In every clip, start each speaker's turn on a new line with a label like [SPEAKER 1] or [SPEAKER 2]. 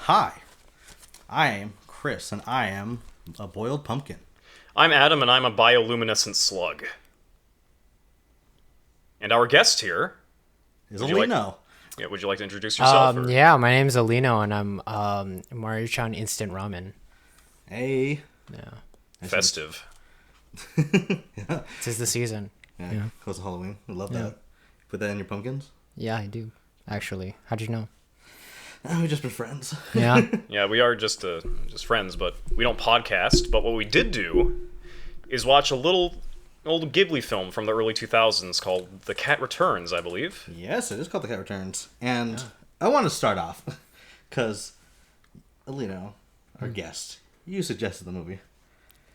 [SPEAKER 1] Hi, I am Chris, and I am a boiled pumpkin.
[SPEAKER 2] I'm Adam, and I'm a bioluminescent slug. And our guest here...
[SPEAKER 1] Is Elino.
[SPEAKER 2] Would you like to introduce yourself?
[SPEAKER 3] Yeah, my name's Elino, and I'm Maruchan Instant Ramen.
[SPEAKER 1] Hey.
[SPEAKER 3] Yeah.
[SPEAKER 2] Festive.
[SPEAKER 1] Yeah.
[SPEAKER 3] Tis the season.
[SPEAKER 1] Yeah. Close to Halloween. I love that. Put that in your pumpkins?
[SPEAKER 3] Yeah, I do. Actually. How'd you know?
[SPEAKER 1] We've just been friends.
[SPEAKER 3] Yeah.
[SPEAKER 2] Yeah, we are just friends, but we don't podcast. But what we did do is watch a little old Ghibli film from the early 2000s called The Cat Returns, I believe.
[SPEAKER 1] Yes, it is called The Cat Returns. And I want to start off, because, Elino, our guest, you suggested the movie.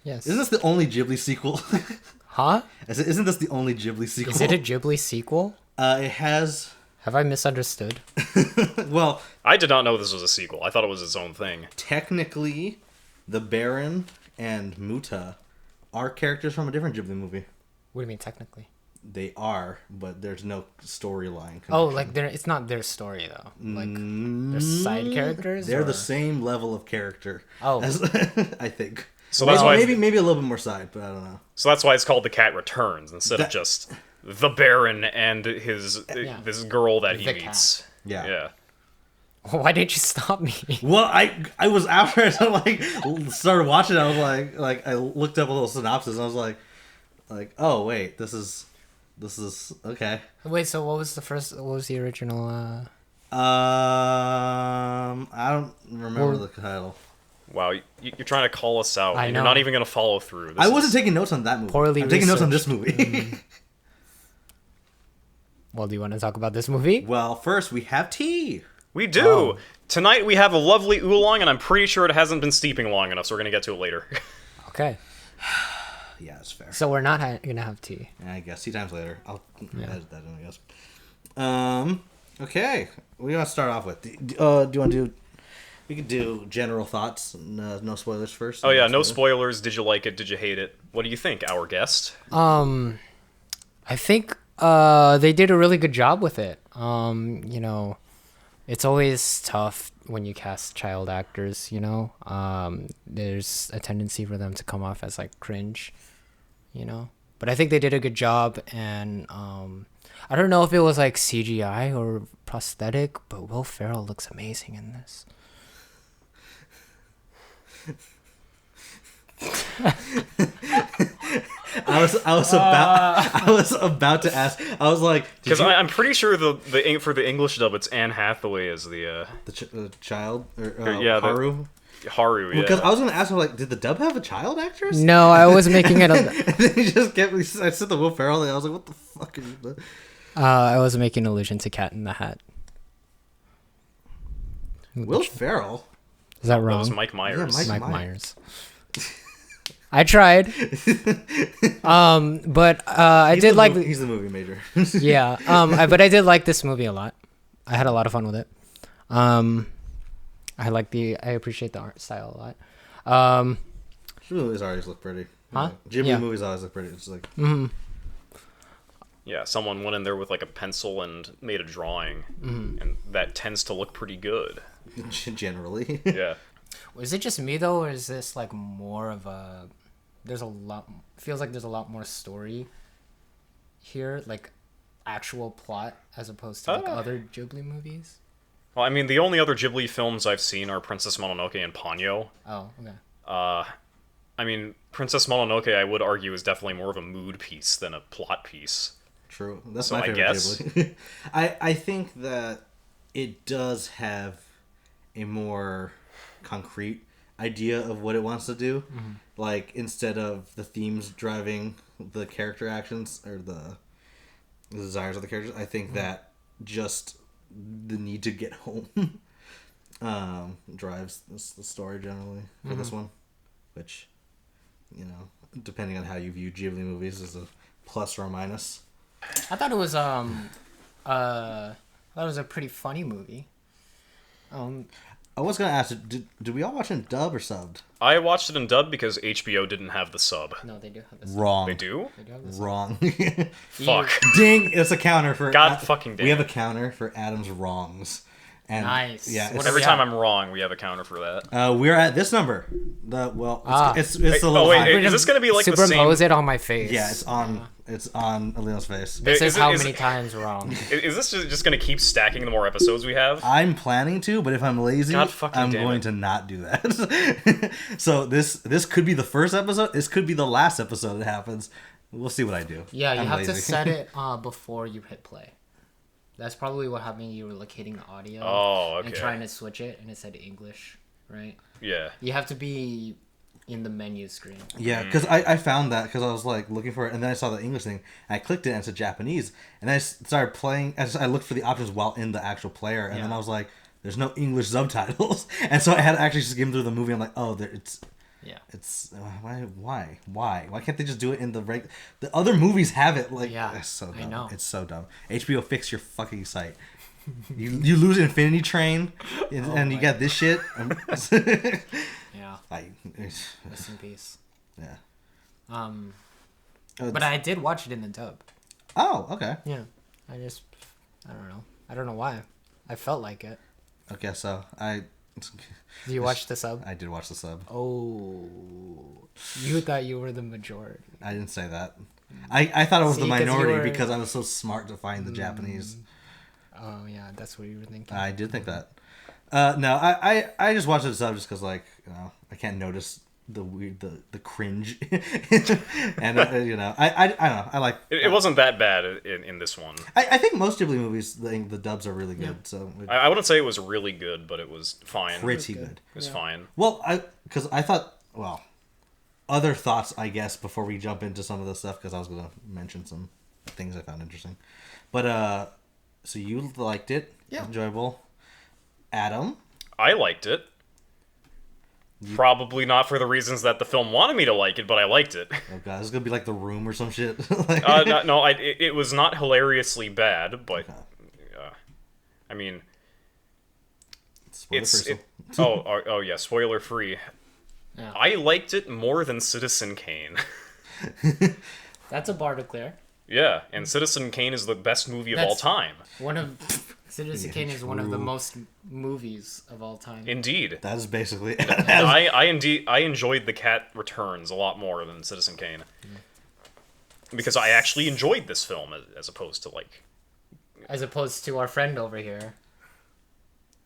[SPEAKER 3] Yes.
[SPEAKER 1] Isn't this the only Ghibli sequel?
[SPEAKER 3] Huh?
[SPEAKER 1] Isn't this the only Ghibli sequel?
[SPEAKER 3] Is it a Ghibli sequel?
[SPEAKER 1] It has...
[SPEAKER 3] Have I misunderstood?
[SPEAKER 1] Well...
[SPEAKER 2] I did not know this was a sequel. I thought it was its own thing.
[SPEAKER 1] Technically, the Baron and Muta are characters from a different Ghibli movie.
[SPEAKER 3] What do you mean, technically?
[SPEAKER 1] They are, but there's no storyline.
[SPEAKER 3] Oh, like it's not their story, though. Like, they're side characters?
[SPEAKER 1] They're
[SPEAKER 3] or...
[SPEAKER 1] the same level of character.
[SPEAKER 3] Oh.
[SPEAKER 1] As, I think.
[SPEAKER 2] So that's why
[SPEAKER 1] maybe a little bit more side, but I don't know.
[SPEAKER 2] So that's why it's called The Cat Returns instead of just the Baron and this girl that he
[SPEAKER 3] The
[SPEAKER 2] meets.
[SPEAKER 1] Yeah.
[SPEAKER 2] Yeah.
[SPEAKER 3] Why didn't you stop me?
[SPEAKER 1] Well, I was after I started watching it, I was like I looked up a little synopsis and I was like, oh wait, this is okay.
[SPEAKER 3] Wait, so what was the original,
[SPEAKER 1] I don't remember the title.
[SPEAKER 2] Wow, you're trying to call us out.
[SPEAKER 3] I
[SPEAKER 2] And
[SPEAKER 3] know.
[SPEAKER 2] you're not even going to follow through.
[SPEAKER 1] I wasn't taking notes on that movie.
[SPEAKER 3] Poorly
[SPEAKER 1] I'm taking notes on this
[SPEAKER 3] researched.
[SPEAKER 1] movie.
[SPEAKER 3] Well, do you want to talk about this movie?
[SPEAKER 1] Well, first we have tea.
[SPEAKER 2] We do. Tonight we have a lovely oolong, and I'm pretty sure it hasn't been steeping long enough, so we're going to get to it later.
[SPEAKER 3] Okay.
[SPEAKER 1] Yeah, it's fair.
[SPEAKER 3] So we're not gonna have tea.
[SPEAKER 1] Yeah, I guess. TeaTime's later. I'll edit that in, I guess. Okay. What do you want to start off with? Do you want to do... We could do general thoughts. No spoilers first.
[SPEAKER 2] Oh yeah, no spoilers. Did you like it? Did you hate it? What do you think, our guest?
[SPEAKER 3] I think they did a really good job with it. It's always tough when you cast child actors, there's a tendency for them to come off as like cringe, but I think they did a good job. And I don't know if it was like CGI or prosthetic, but Will Ferrell looks amazing in this.
[SPEAKER 1] I was about to ask. I was like,
[SPEAKER 2] Because I'm pretty sure for the English dub, it's Anne Hathaway as the
[SPEAKER 1] child or
[SPEAKER 2] Haru. Haru, yeah.
[SPEAKER 1] Because I was going to ask her, like, did the dub have a child actress?
[SPEAKER 3] No, I was making it.
[SPEAKER 1] And then he just kept me. I said the Will Ferrell, and I was like, what the fuck are you doing?
[SPEAKER 3] I was making allusion to Cat in the Hat.
[SPEAKER 1] Will Ferrell?
[SPEAKER 3] Is that
[SPEAKER 2] That
[SPEAKER 3] wrong?
[SPEAKER 2] was Mike Myers.
[SPEAKER 1] Yeah,
[SPEAKER 3] Mike Myers. I tried. But I did like.
[SPEAKER 1] He's the movie major.
[SPEAKER 3] Yeah. But I did like this movie a lot. I had a lot of fun with it. I appreciate the art style a lot.
[SPEAKER 1] Ghibli movies always look pretty.
[SPEAKER 3] Huh?
[SPEAKER 1] Ghibli movies always look pretty. It's like
[SPEAKER 2] Yeah, someone went in there with like a pencil and made a drawing, and that tends to look pretty good.
[SPEAKER 1] generally.
[SPEAKER 2] Yeah.
[SPEAKER 3] Was it just me though, or is this like more of a? Feels like there's a lot more story here, like actual plot, as opposed to like other Ghibli movies.
[SPEAKER 2] Well, I mean, the only other Ghibli films I've seen are Princess Mononoke and Ponyo.
[SPEAKER 3] Oh, okay.
[SPEAKER 2] I mean, Princess Mononoke, I would argue, is definitely more of a mood piece than a plot piece.
[SPEAKER 1] True. That's
[SPEAKER 2] So
[SPEAKER 1] my
[SPEAKER 2] I
[SPEAKER 1] favorite
[SPEAKER 2] guess.
[SPEAKER 1] Ghibli. I think that it does have a more concrete idea of what it wants to do. Like, instead of the themes driving the character actions or the desires of the characters, I think that just the need to get home drives the story generally for this one, which, depending on how you view Ghibli movies, is a plus or a minus.
[SPEAKER 3] I thought it was a pretty funny movie.
[SPEAKER 1] I was gonna ask, did we all watch it in dub or subbed?
[SPEAKER 2] I watched it in dub because HBO didn't have the sub.
[SPEAKER 3] No, they do have this.
[SPEAKER 1] Wrong.
[SPEAKER 2] They do?
[SPEAKER 3] They do have this.
[SPEAKER 1] Wrong.
[SPEAKER 2] Fuck.
[SPEAKER 1] Ding! It's a counter for...
[SPEAKER 2] God fucking damn.
[SPEAKER 1] We have a counter for Adam's wrongs. And
[SPEAKER 3] Nice.
[SPEAKER 1] Yeah.
[SPEAKER 3] What
[SPEAKER 2] Every time I'm wrong, we have a counter for that.
[SPEAKER 1] We're at this number. It's a little
[SPEAKER 2] Oh wait,
[SPEAKER 1] high.
[SPEAKER 2] is this gonna be like the same?
[SPEAKER 3] Superimpose it on my face.
[SPEAKER 1] Yeah, it's on Alino's face.
[SPEAKER 3] This is
[SPEAKER 2] Is it-
[SPEAKER 3] how
[SPEAKER 2] is
[SPEAKER 3] many
[SPEAKER 2] it-
[SPEAKER 3] times wrong.
[SPEAKER 2] Is this just gonna keep stacking the more episodes we have?
[SPEAKER 1] I'm planning to, but if I'm lazy,
[SPEAKER 2] God fucking
[SPEAKER 1] I'm
[SPEAKER 2] damn
[SPEAKER 1] going
[SPEAKER 2] it.
[SPEAKER 1] to not do that. So this could be the first episode. This could be the last episode that happens. We'll see what I do.
[SPEAKER 3] Yeah, you
[SPEAKER 1] I'm
[SPEAKER 3] have to
[SPEAKER 1] lazy.
[SPEAKER 3] set it before you hit play. That's probably what happened. You were like hitting the audio.
[SPEAKER 2] Oh,
[SPEAKER 3] And
[SPEAKER 2] okay.
[SPEAKER 3] trying to switch it, and it said English, right?
[SPEAKER 2] Yeah.
[SPEAKER 3] You have to be in the menu screen.
[SPEAKER 1] Yeah, because I found that because I was like looking for it, and then I saw the English thing, and I clicked it, and it said Japanese, and then I started playing. I looked for the options while in the actual player, and then I was like, "There's no English subtitles," and so I had to actually skim through the movie. I'm like, "Oh, it's why can't they just do it in the the other movies have it like it's so dumb.
[SPEAKER 3] I know.
[SPEAKER 1] It's so dumb. HBO, fix your fucking site. You lose Infinity Train and you got this shit.
[SPEAKER 3] Yeah. Rest in peace.
[SPEAKER 1] Yeah.
[SPEAKER 3] But I did watch it in the dub.
[SPEAKER 1] Oh, okay.
[SPEAKER 3] Yeah. I don't know. I don't know why. I felt like it.
[SPEAKER 1] Okay, so
[SPEAKER 3] Did you watch the sub?
[SPEAKER 1] I did watch the sub.
[SPEAKER 3] Oh. You thought you were the majority.
[SPEAKER 1] I didn't say that. I thought it was
[SPEAKER 3] See,
[SPEAKER 1] the
[SPEAKER 3] 'cause you
[SPEAKER 1] minority
[SPEAKER 3] were-
[SPEAKER 1] because I was so smart to find the Japanese.
[SPEAKER 3] Oh, yeah. That's what you were thinking.
[SPEAKER 1] I did think that. No, I just watched the sub just because, like, I can't notice the weird, the cringe. And, I don't know. I like...
[SPEAKER 2] It wasn't that bad in this one.
[SPEAKER 1] I think most Ghibli movies, the dubs are really good. So
[SPEAKER 2] I wouldn't say it was really good, but it was fine.
[SPEAKER 1] pretty good.
[SPEAKER 2] It was fine.
[SPEAKER 1] Well, because I thought, well, other thoughts, I guess, before we jump into some of the stuff, because I was going to mention some things I found interesting. But, so you liked it?
[SPEAKER 3] Yeah.
[SPEAKER 1] Enjoyable. Adam?
[SPEAKER 2] I liked it. Probably not for the reasons that the film wanted me to like it, but I liked it.
[SPEAKER 1] Oh god, this is gonna be like The Room or some shit.
[SPEAKER 2] It was not hilariously bad, but I mean, oh yeah, spoiler free.
[SPEAKER 3] Yeah.
[SPEAKER 2] I liked it more than Citizen Kane.
[SPEAKER 3] That's a bar to clear.
[SPEAKER 2] Yeah, and Citizen Kane is the best movie of all time.
[SPEAKER 3] One of Citizen Kane is one of the most movies of all time.
[SPEAKER 2] Indeed.
[SPEAKER 1] That is basically it.
[SPEAKER 2] I enjoyed The Cat Returns a lot more than Citizen Kane. Because I actually enjoyed this film as opposed to
[SPEAKER 3] As opposed to our friend over here.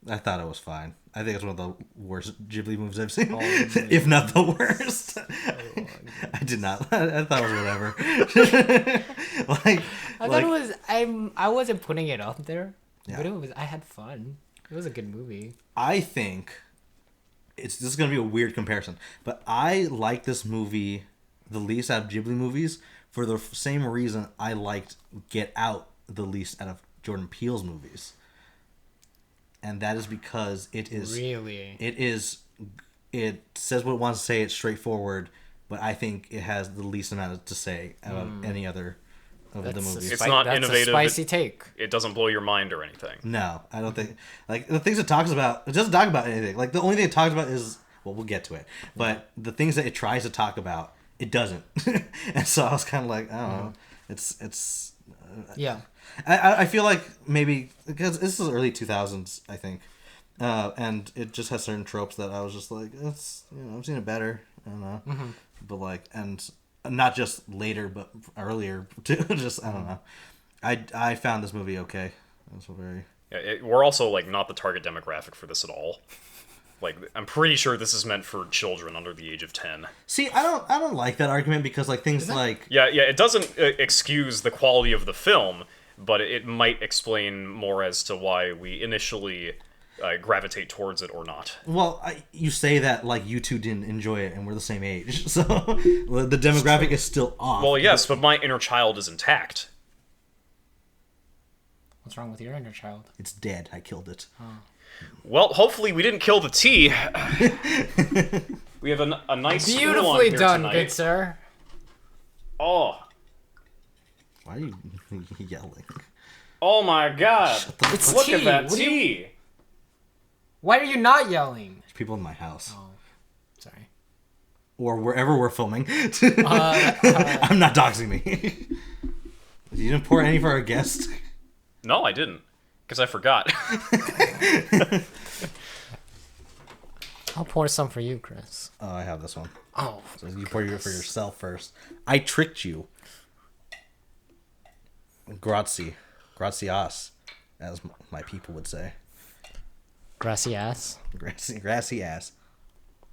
[SPEAKER 1] I thought it was fine. I think it's one of the worst Ghibli movies I've seen,
[SPEAKER 3] Oh,
[SPEAKER 1] if not the worst. I did not. I thought it was whatever.
[SPEAKER 3] I thought it was. I wasn't putting it up there,
[SPEAKER 1] Yeah.
[SPEAKER 3] but it was. I had fun. It was a good movie.
[SPEAKER 1] I think this is gonna be a weird comparison, but I like this movie the least out of Ghibli movies for the same reason I liked Get Out the least out of Jordan Peele's movies. And that is because it is
[SPEAKER 3] Really?
[SPEAKER 1] It says what it wants to say. It's straightforward, but I think it has the least amount to say out of any other of the movies.
[SPEAKER 2] It's not
[SPEAKER 3] that's
[SPEAKER 2] innovative.
[SPEAKER 3] A spicy take.
[SPEAKER 2] It doesn't blow your mind or anything.
[SPEAKER 1] No, I don't think like the things it talks about. It doesn't talk about anything. Like the only thing it talks about is we'll get to it. But the things that it tries to talk about, it doesn't. And so I was kind of like, I don't know. It's.
[SPEAKER 3] Yeah.
[SPEAKER 1] I feel like maybe because this is early 2000s, I think, and it just has certain tropes that I was just like, it's I've seen it better. I don't know, but like, and not just later, but earlier too. Just I don't know. I found this movie okay. That's very.
[SPEAKER 2] Yeah, we're also not the target demographic for this at all. I'm pretty sure this is meant for children under the age of 10.
[SPEAKER 1] See, I don't like that argument because things like
[SPEAKER 2] Yeah, it doesn't excuse the quality of the film, but it might explain more as to why we initially gravitate towards it or not.
[SPEAKER 1] well, you say that like you two didn't enjoy it and we're the same age, so the demographic is still off.
[SPEAKER 2] Well, yes, but my inner child is intact.
[SPEAKER 3] What's wrong with your inner child?
[SPEAKER 1] It's dead. I killed it.
[SPEAKER 2] Well, hopefully we didn't kill the tea. We have a nice spoon on
[SPEAKER 3] Beautifully
[SPEAKER 2] here
[SPEAKER 3] done,
[SPEAKER 2] tonight.
[SPEAKER 3] good sir.
[SPEAKER 2] Oh.
[SPEAKER 1] Why are you yelling?
[SPEAKER 2] Oh my god.
[SPEAKER 3] It's
[SPEAKER 2] Look
[SPEAKER 3] tea.
[SPEAKER 2] at that
[SPEAKER 3] What do you-
[SPEAKER 2] tea.
[SPEAKER 3] Why are you not yelling?
[SPEAKER 1] There's people in my house.
[SPEAKER 3] Oh, sorry.
[SPEAKER 1] Or wherever we're filming. I'm not doxing me. You didn't pour any for our guest?
[SPEAKER 2] No, I didn't. Because I forgot.
[SPEAKER 3] I'll pour some for you, Chris.
[SPEAKER 1] Oh, I have this one.
[SPEAKER 3] Oh,
[SPEAKER 1] So you pour it for yourself first. I tricked you. Grazie. Gracias, as my people would say.
[SPEAKER 3] grassy ass.
[SPEAKER 1] Grassy ass.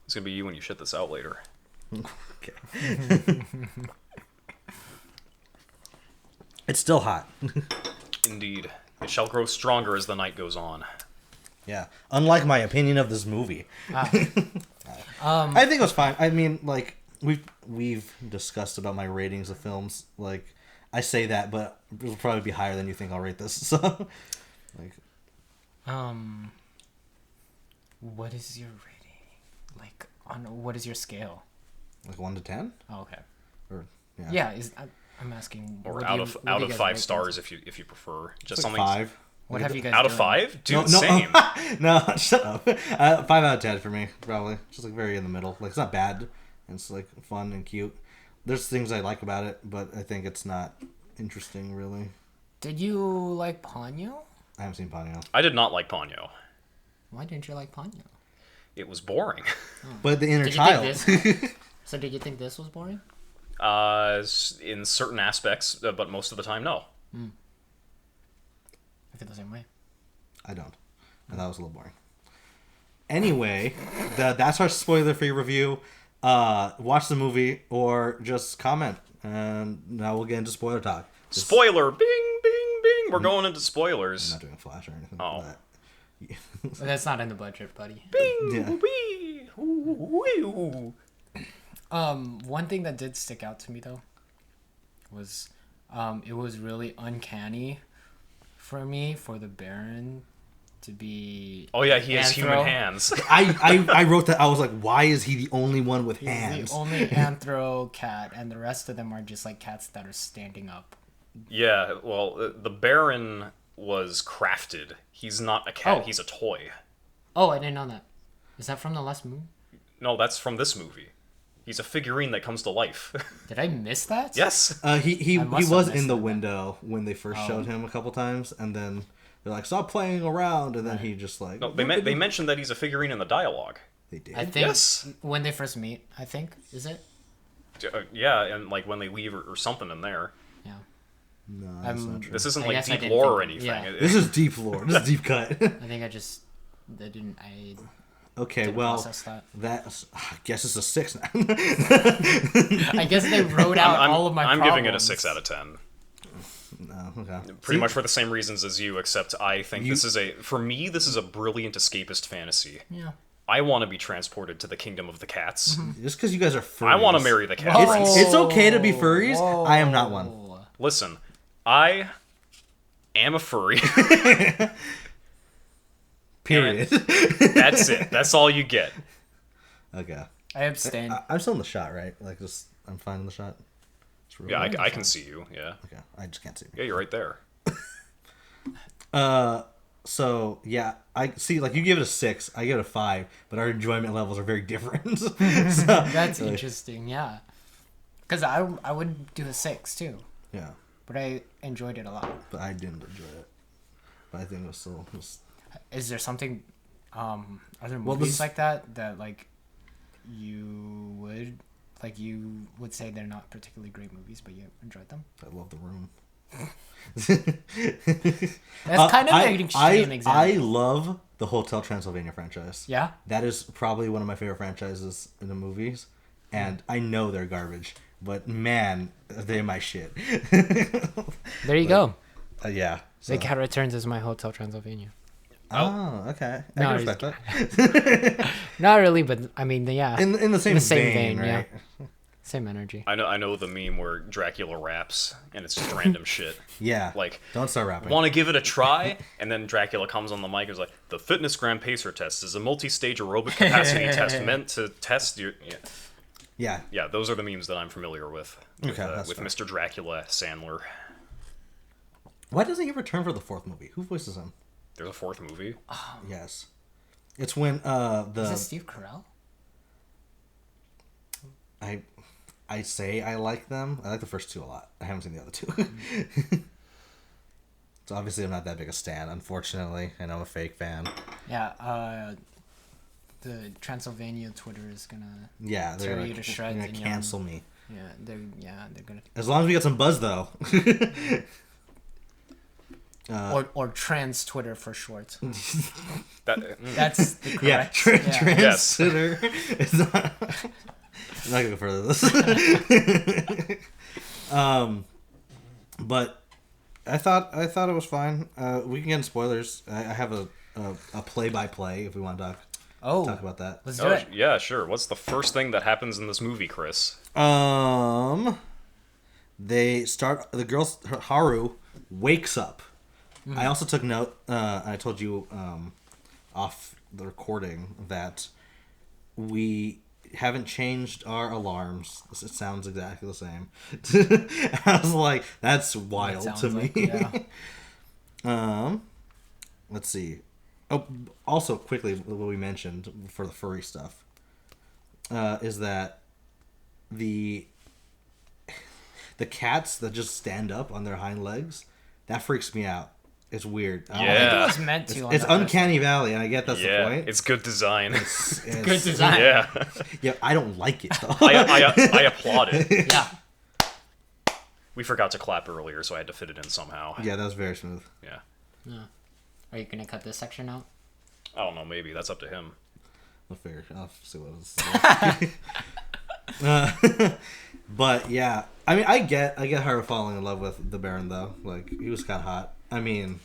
[SPEAKER 2] It's going to be you when you shit this out later.
[SPEAKER 1] Okay. It's still hot.
[SPEAKER 2] Indeed. It shall grow stronger as the night goes on.
[SPEAKER 1] Yeah. Unlike my opinion of this movie. I think it was fine. I mean, like, we've discussed about my ratings of films. Like, I say that, but it'll probably be higher than you think I'll rate this. So, like,
[SPEAKER 3] what is your rating? Like, on what is your scale?
[SPEAKER 1] like 1 to 10?
[SPEAKER 3] Oh, okay.
[SPEAKER 1] Or
[SPEAKER 3] Yeah, I'm asking.
[SPEAKER 2] Or
[SPEAKER 3] what
[SPEAKER 2] out
[SPEAKER 3] do
[SPEAKER 2] of
[SPEAKER 3] you guys
[SPEAKER 2] 5
[SPEAKER 3] rate
[SPEAKER 2] stars
[SPEAKER 3] things?
[SPEAKER 2] if you prefer. Just
[SPEAKER 1] it's like
[SPEAKER 2] something
[SPEAKER 1] 5.
[SPEAKER 3] What have you guys
[SPEAKER 2] out of
[SPEAKER 3] done?
[SPEAKER 2] 5? Dude,
[SPEAKER 1] No,
[SPEAKER 2] same.
[SPEAKER 1] no, shut up. 5 out of 10 for me, probably. Just like very in the middle. Like, it's not bad. It's like fun and cute. There's things I like about it, but I think it's not interesting, really.
[SPEAKER 3] Did you like Ponyo?
[SPEAKER 1] I haven't seen Ponyo.
[SPEAKER 2] I did not like Ponyo.
[SPEAKER 3] Why didn't you like Ponyo?
[SPEAKER 2] It was boring.
[SPEAKER 1] But the inner
[SPEAKER 3] Did you
[SPEAKER 1] child.
[SPEAKER 3] think So did you think this was boring?
[SPEAKER 2] In certain aspects, but most of the time, no.
[SPEAKER 3] I feel the same way.
[SPEAKER 1] I don't. And that was a little boring. Anyway, that's our spoiler-free review. Watch the movie or just comment. And now we'll get into spoiler talk.
[SPEAKER 2] Spoiler! Bing, bing, bing! We're going into spoilers.
[SPEAKER 1] I'm not doing Flash or anything.
[SPEAKER 2] Oh.
[SPEAKER 1] But
[SPEAKER 3] That's not in the budget, buddy.
[SPEAKER 2] Bing!
[SPEAKER 1] Yeah.
[SPEAKER 2] Wee! Ooh, wee.
[SPEAKER 3] One thing that did stick out to me though was it was really uncanny for me for the Baron to be
[SPEAKER 2] Oh yeah, he has
[SPEAKER 3] anthro.
[SPEAKER 2] human hands.
[SPEAKER 1] I wrote that. I was like, why is he the only one with
[SPEAKER 3] He's
[SPEAKER 1] hands?
[SPEAKER 3] the only anthro cat, and the rest of them are just like cats that are standing up.
[SPEAKER 2] Yeah, well, the Baron was crafted. He's not a cat,
[SPEAKER 3] Oh.
[SPEAKER 2] he's a toy.
[SPEAKER 3] Oh, I didn't know that. Is that from the last movie?
[SPEAKER 2] No, that's from this movie. He's a figurine that comes to life.
[SPEAKER 3] Did I miss that?
[SPEAKER 2] Yes.
[SPEAKER 1] He
[SPEAKER 3] I must
[SPEAKER 1] was
[SPEAKER 3] have
[SPEAKER 1] in
[SPEAKER 3] missed
[SPEAKER 1] the
[SPEAKER 3] that.
[SPEAKER 1] window when they first showed him a couple times, and then they're like, "Stop playing around," and then he just like,
[SPEAKER 2] No, they mentioned that he's a figurine in the dialogue.
[SPEAKER 1] They did.
[SPEAKER 3] I think
[SPEAKER 2] Yes.
[SPEAKER 3] when they first meet, I think, is it?
[SPEAKER 2] Yeah, and like when they leave or something in there.
[SPEAKER 3] Yeah.
[SPEAKER 1] No, that's not true.
[SPEAKER 2] This isn't
[SPEAKER 3] I
[SPEAKER 2] like
[SPEAKER 3] guess I
[SPEAKER 2] deep
[SPEAKER 3] didn't
[SPEAKER 2] lore
[SPEAKER 3] think-
[SPEAKER 2] or anything.
[SPEAKER 3] yeah.
[SPEAKER 1] This is deep lore. This is deep cut.
[SPEAKER 3] I think I just I
[SPEAKER 1] Okay,
[SPEAKER 3] didn't
[SPEAKER 1] well,
[SPEAKER 3] process that.
[SPEAKER 1] that's. I guess it's a 6 now.
[SPEAKER 3] I guess they wrote out all of my
[SPEAKER 2] I'm
[SPEAKER 3] problems.
[SPEAKER 2] giving it a 6 out of 10.
[SPEAKER 1] No, okay.
[SPEAKER 2] Pretty much for the same reasons as you, except I think this is for me, this is a brilliant escapist fantasy.
[SPEAKER 3] Yeah.
[SPEAKER 2] I want to be transported to the kingdom of the cats.
[SPEAKER 1] Just because you guys are furries.
[SPEAKER 2] I want to marry the cat
[SPEAKER 3] Whoa.
[SPEAKER 2] prince.
[SPEAKER 1] It's okay to be furries.
[SPEAKER 3] Whoa.
[SPEAKER 1] I am not one.
[SPEAKER 2] Listen, I am a furry.
[SPEAKER 1] Period.
[SPEAKER 2] That's it. That's all you get.
[SPEAKER 1] Okay.
[SPEAKER 3] I abstain.
[SPEAKER 1] I'm still in the shot, right? Like, just I'm fine in the shot. It's real
[SPEAKER 2] Yeah,
[SPEAKER 1] quick.
[SPEAKER 2] I can see you. Yeah.
[SPEAKER 1] Okay, I just can't see.
[SPEAKER 2] Yeah, you're right there.
[SPEAKER 1] So yeah, I see. Like, you give it a 6, I give it a 5, but our enjoyment levels are very different. So,
[SPEAKER 3] That's interesting, yeah. Because I would do a 6 too,
[SPEAKER 1] yeah,
[SPEAKER 3] but I enjoyed it a lot.
[SPEAKER 1] but I didn't enjoy it. But I think it was still.
[SPEAKER 3] Is there something, are there
[SPEAKER 1] Well,
[SPEAKER 3] movies
[SPEAKER 1] this-
[SPEAKER 3] like that like you would say they're not particularly great movies, but you enjoyed them?
[SPEAKER 1] I love The Room.
[SPEAKER 3] That's kind of an extreme example.
[SPEAKER 1] I love the Hotel Transylvania franchise.
[SPEAKER 3] Yeah?
[SPEAKER 1] That is probably one of my favorite franchises in the movies, and I know they're garbage, but man, they're my shit.
[SPEAKER 3] There you go.
[SPEAKER 1] Yeah. So.
[SPEAKER 3] The Cat Returns is my Hotel Transylvania.
[SPEAKER 1] Oh, okay. I
[SPEAKER 3] No,
[SPEAKER 1] can
[SPEAKER 3] he's-
[SPEAKER 1] respect that.
[SPEAKER 3] Not really, but I mean, yeah.
[SPEAKER 1] In the same,
[SPEAKER 3] the same
[SPEAKER 1] vein,
[SPEAKER 3] vein,
[SPEAKER 1] right?
[SPEAKER 3] yeah. Same energy.
[SPEAKER 2] I know the meme where Dracula raps and it's just random shit.
[SPEAKER 1] Yeah.
[SPEAKER 2] Like,
[SPEAKER 1] Don't start rapping.
[SPEAKER 2] want to give it a try? And then Dracula comes on the mic and is like, the Fitness Grand Pacer test is a multi-stage aerobic capacity test meant to test your...
[SPEAKER 1] Yeah.
[SPEAKER 2] Yeah, those are the memes that I'm familiar with.
[SPEAKER 1] Okay, that's
[SPEAKER 2] with
[SPEAKER 1] fair.
[SPEAKER 2] Mr. Dracula Sandler.
[SPEAKER 1] Why doesn't he return for the 4th movie? Who voices him?
[SPEAKER 2] There's a 4th movie.
[SPEAKER 1] Yes. It's when
[SPEAKER 3] Is
[SPEAKER 1] the
[SPEAKER 3] it Steve Carell?
[SPEAKER 1] I say I like them. I like the first 2 a lot. I haven't seen the other 2. So obviously I'm not that big a stan, unfortunately. I know I'm a fake fan.
[SPEAKER 3] Yeah, the Transylvania Twitter is gonna
[SPEAKER 1] Yeah, they're
[SPEAKER 3] tear you to shreds.
[SPEAKER 1] gonna cancel me.
[SPEAKER 3] Yeah, they're gonna.
[SPEAKER 1] As long as we get some buzz, though.
[SPEAKER 3] Or trans Twitter for short.
[SPEAKER 2] That's
[SPEAKER 3] the correct.
[SPEAKER 1] Trans
[SPEAKER 2] Yes.
[SPEAKER 1] Twitter. It's not. I'm not gonna go further with this. But I thought it was fine. We can get in spoilers. I have a play-by-play if we want to talk about that.
[SPEAKER 3] Let's do it.
[SPEAKER 2] Yeah, sure. What's the first thing that happens in this movie, Chris?
[SPEAKER 1] They start. The girl Haru wakes up. I also took note. I told you off the recording that we haven't changed our alarms. It sounds exactly the same. I was like, that's wild to me.
[SPEAKER 3] Like, yeah.
[SPEAKER 1] Let's see. Oh, also quickly, what we mentioned for the furry stuff is that the cats that just stand up on their hind legs, that freaks me out. It's weird.
[SPEAKER 3] I think it was meant to.
[SPEAKER 1] It's uncanny valley, and I get that's the point.
[SPEAKER 2] It's good design.
[SPEAKER 1] It's
[SPEAKER 3] good design.
[SPEAKER 2] Yeah.
[SPEAKER 1] Yeah, I don't like it though.
[SPEAKER 2] I applaud it.
[SPEAKER 3] Yeah.
[SPEAKER 2] We forgot to clap earlier, so I had to fit it in somehow.
[SPEAKER 1] Yeah, that was very smooth.
[SPEAKER 2] Yeah.
[SPEAKER 3] Are you gonna cut this section out?
[SPEAKER 2] I don't know. Maybe that's up to him.
[SPEAKER 1] I'll figure. I'll see what it is. But yeah, I mean, I get Haru falling in love with the Baron though. Like he was kind of hot. I mean,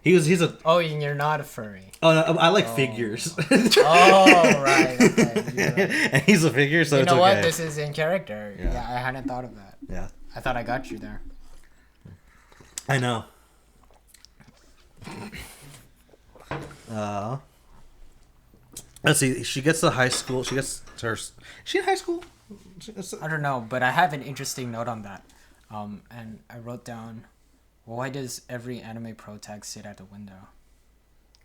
[SPEAKER 1] he's a.
[SPEAKER 3] Oh, and you're not a furry.
[SPEAKER 1] Oh no, I like figures.
[SPEAKER 3] Oh right. Okay. Right.
[SPEAKER 1] And he's a figure, so
[SPEAKER 3] You
[SPEAKER 1] it's
[SPEAKER 3] know
[SPEAKER 1] okay.
[SPEAKER 3] what? This is in character.
[SPEAKER 1] Yeah.
[SPEAKER 3] Yeah, I hadn't thought of that.
[SPEAKER 1] Yeah.
[SPEAKER 3] I thought I got you there.
[SPEAKER 1] I know. Let's see. She gets to high school. She gets to her. Is she in high school?
[SPEAKER 3] I don't know, but I have an interesting note on that. And I wrote down, why does every anime protag sit at the window?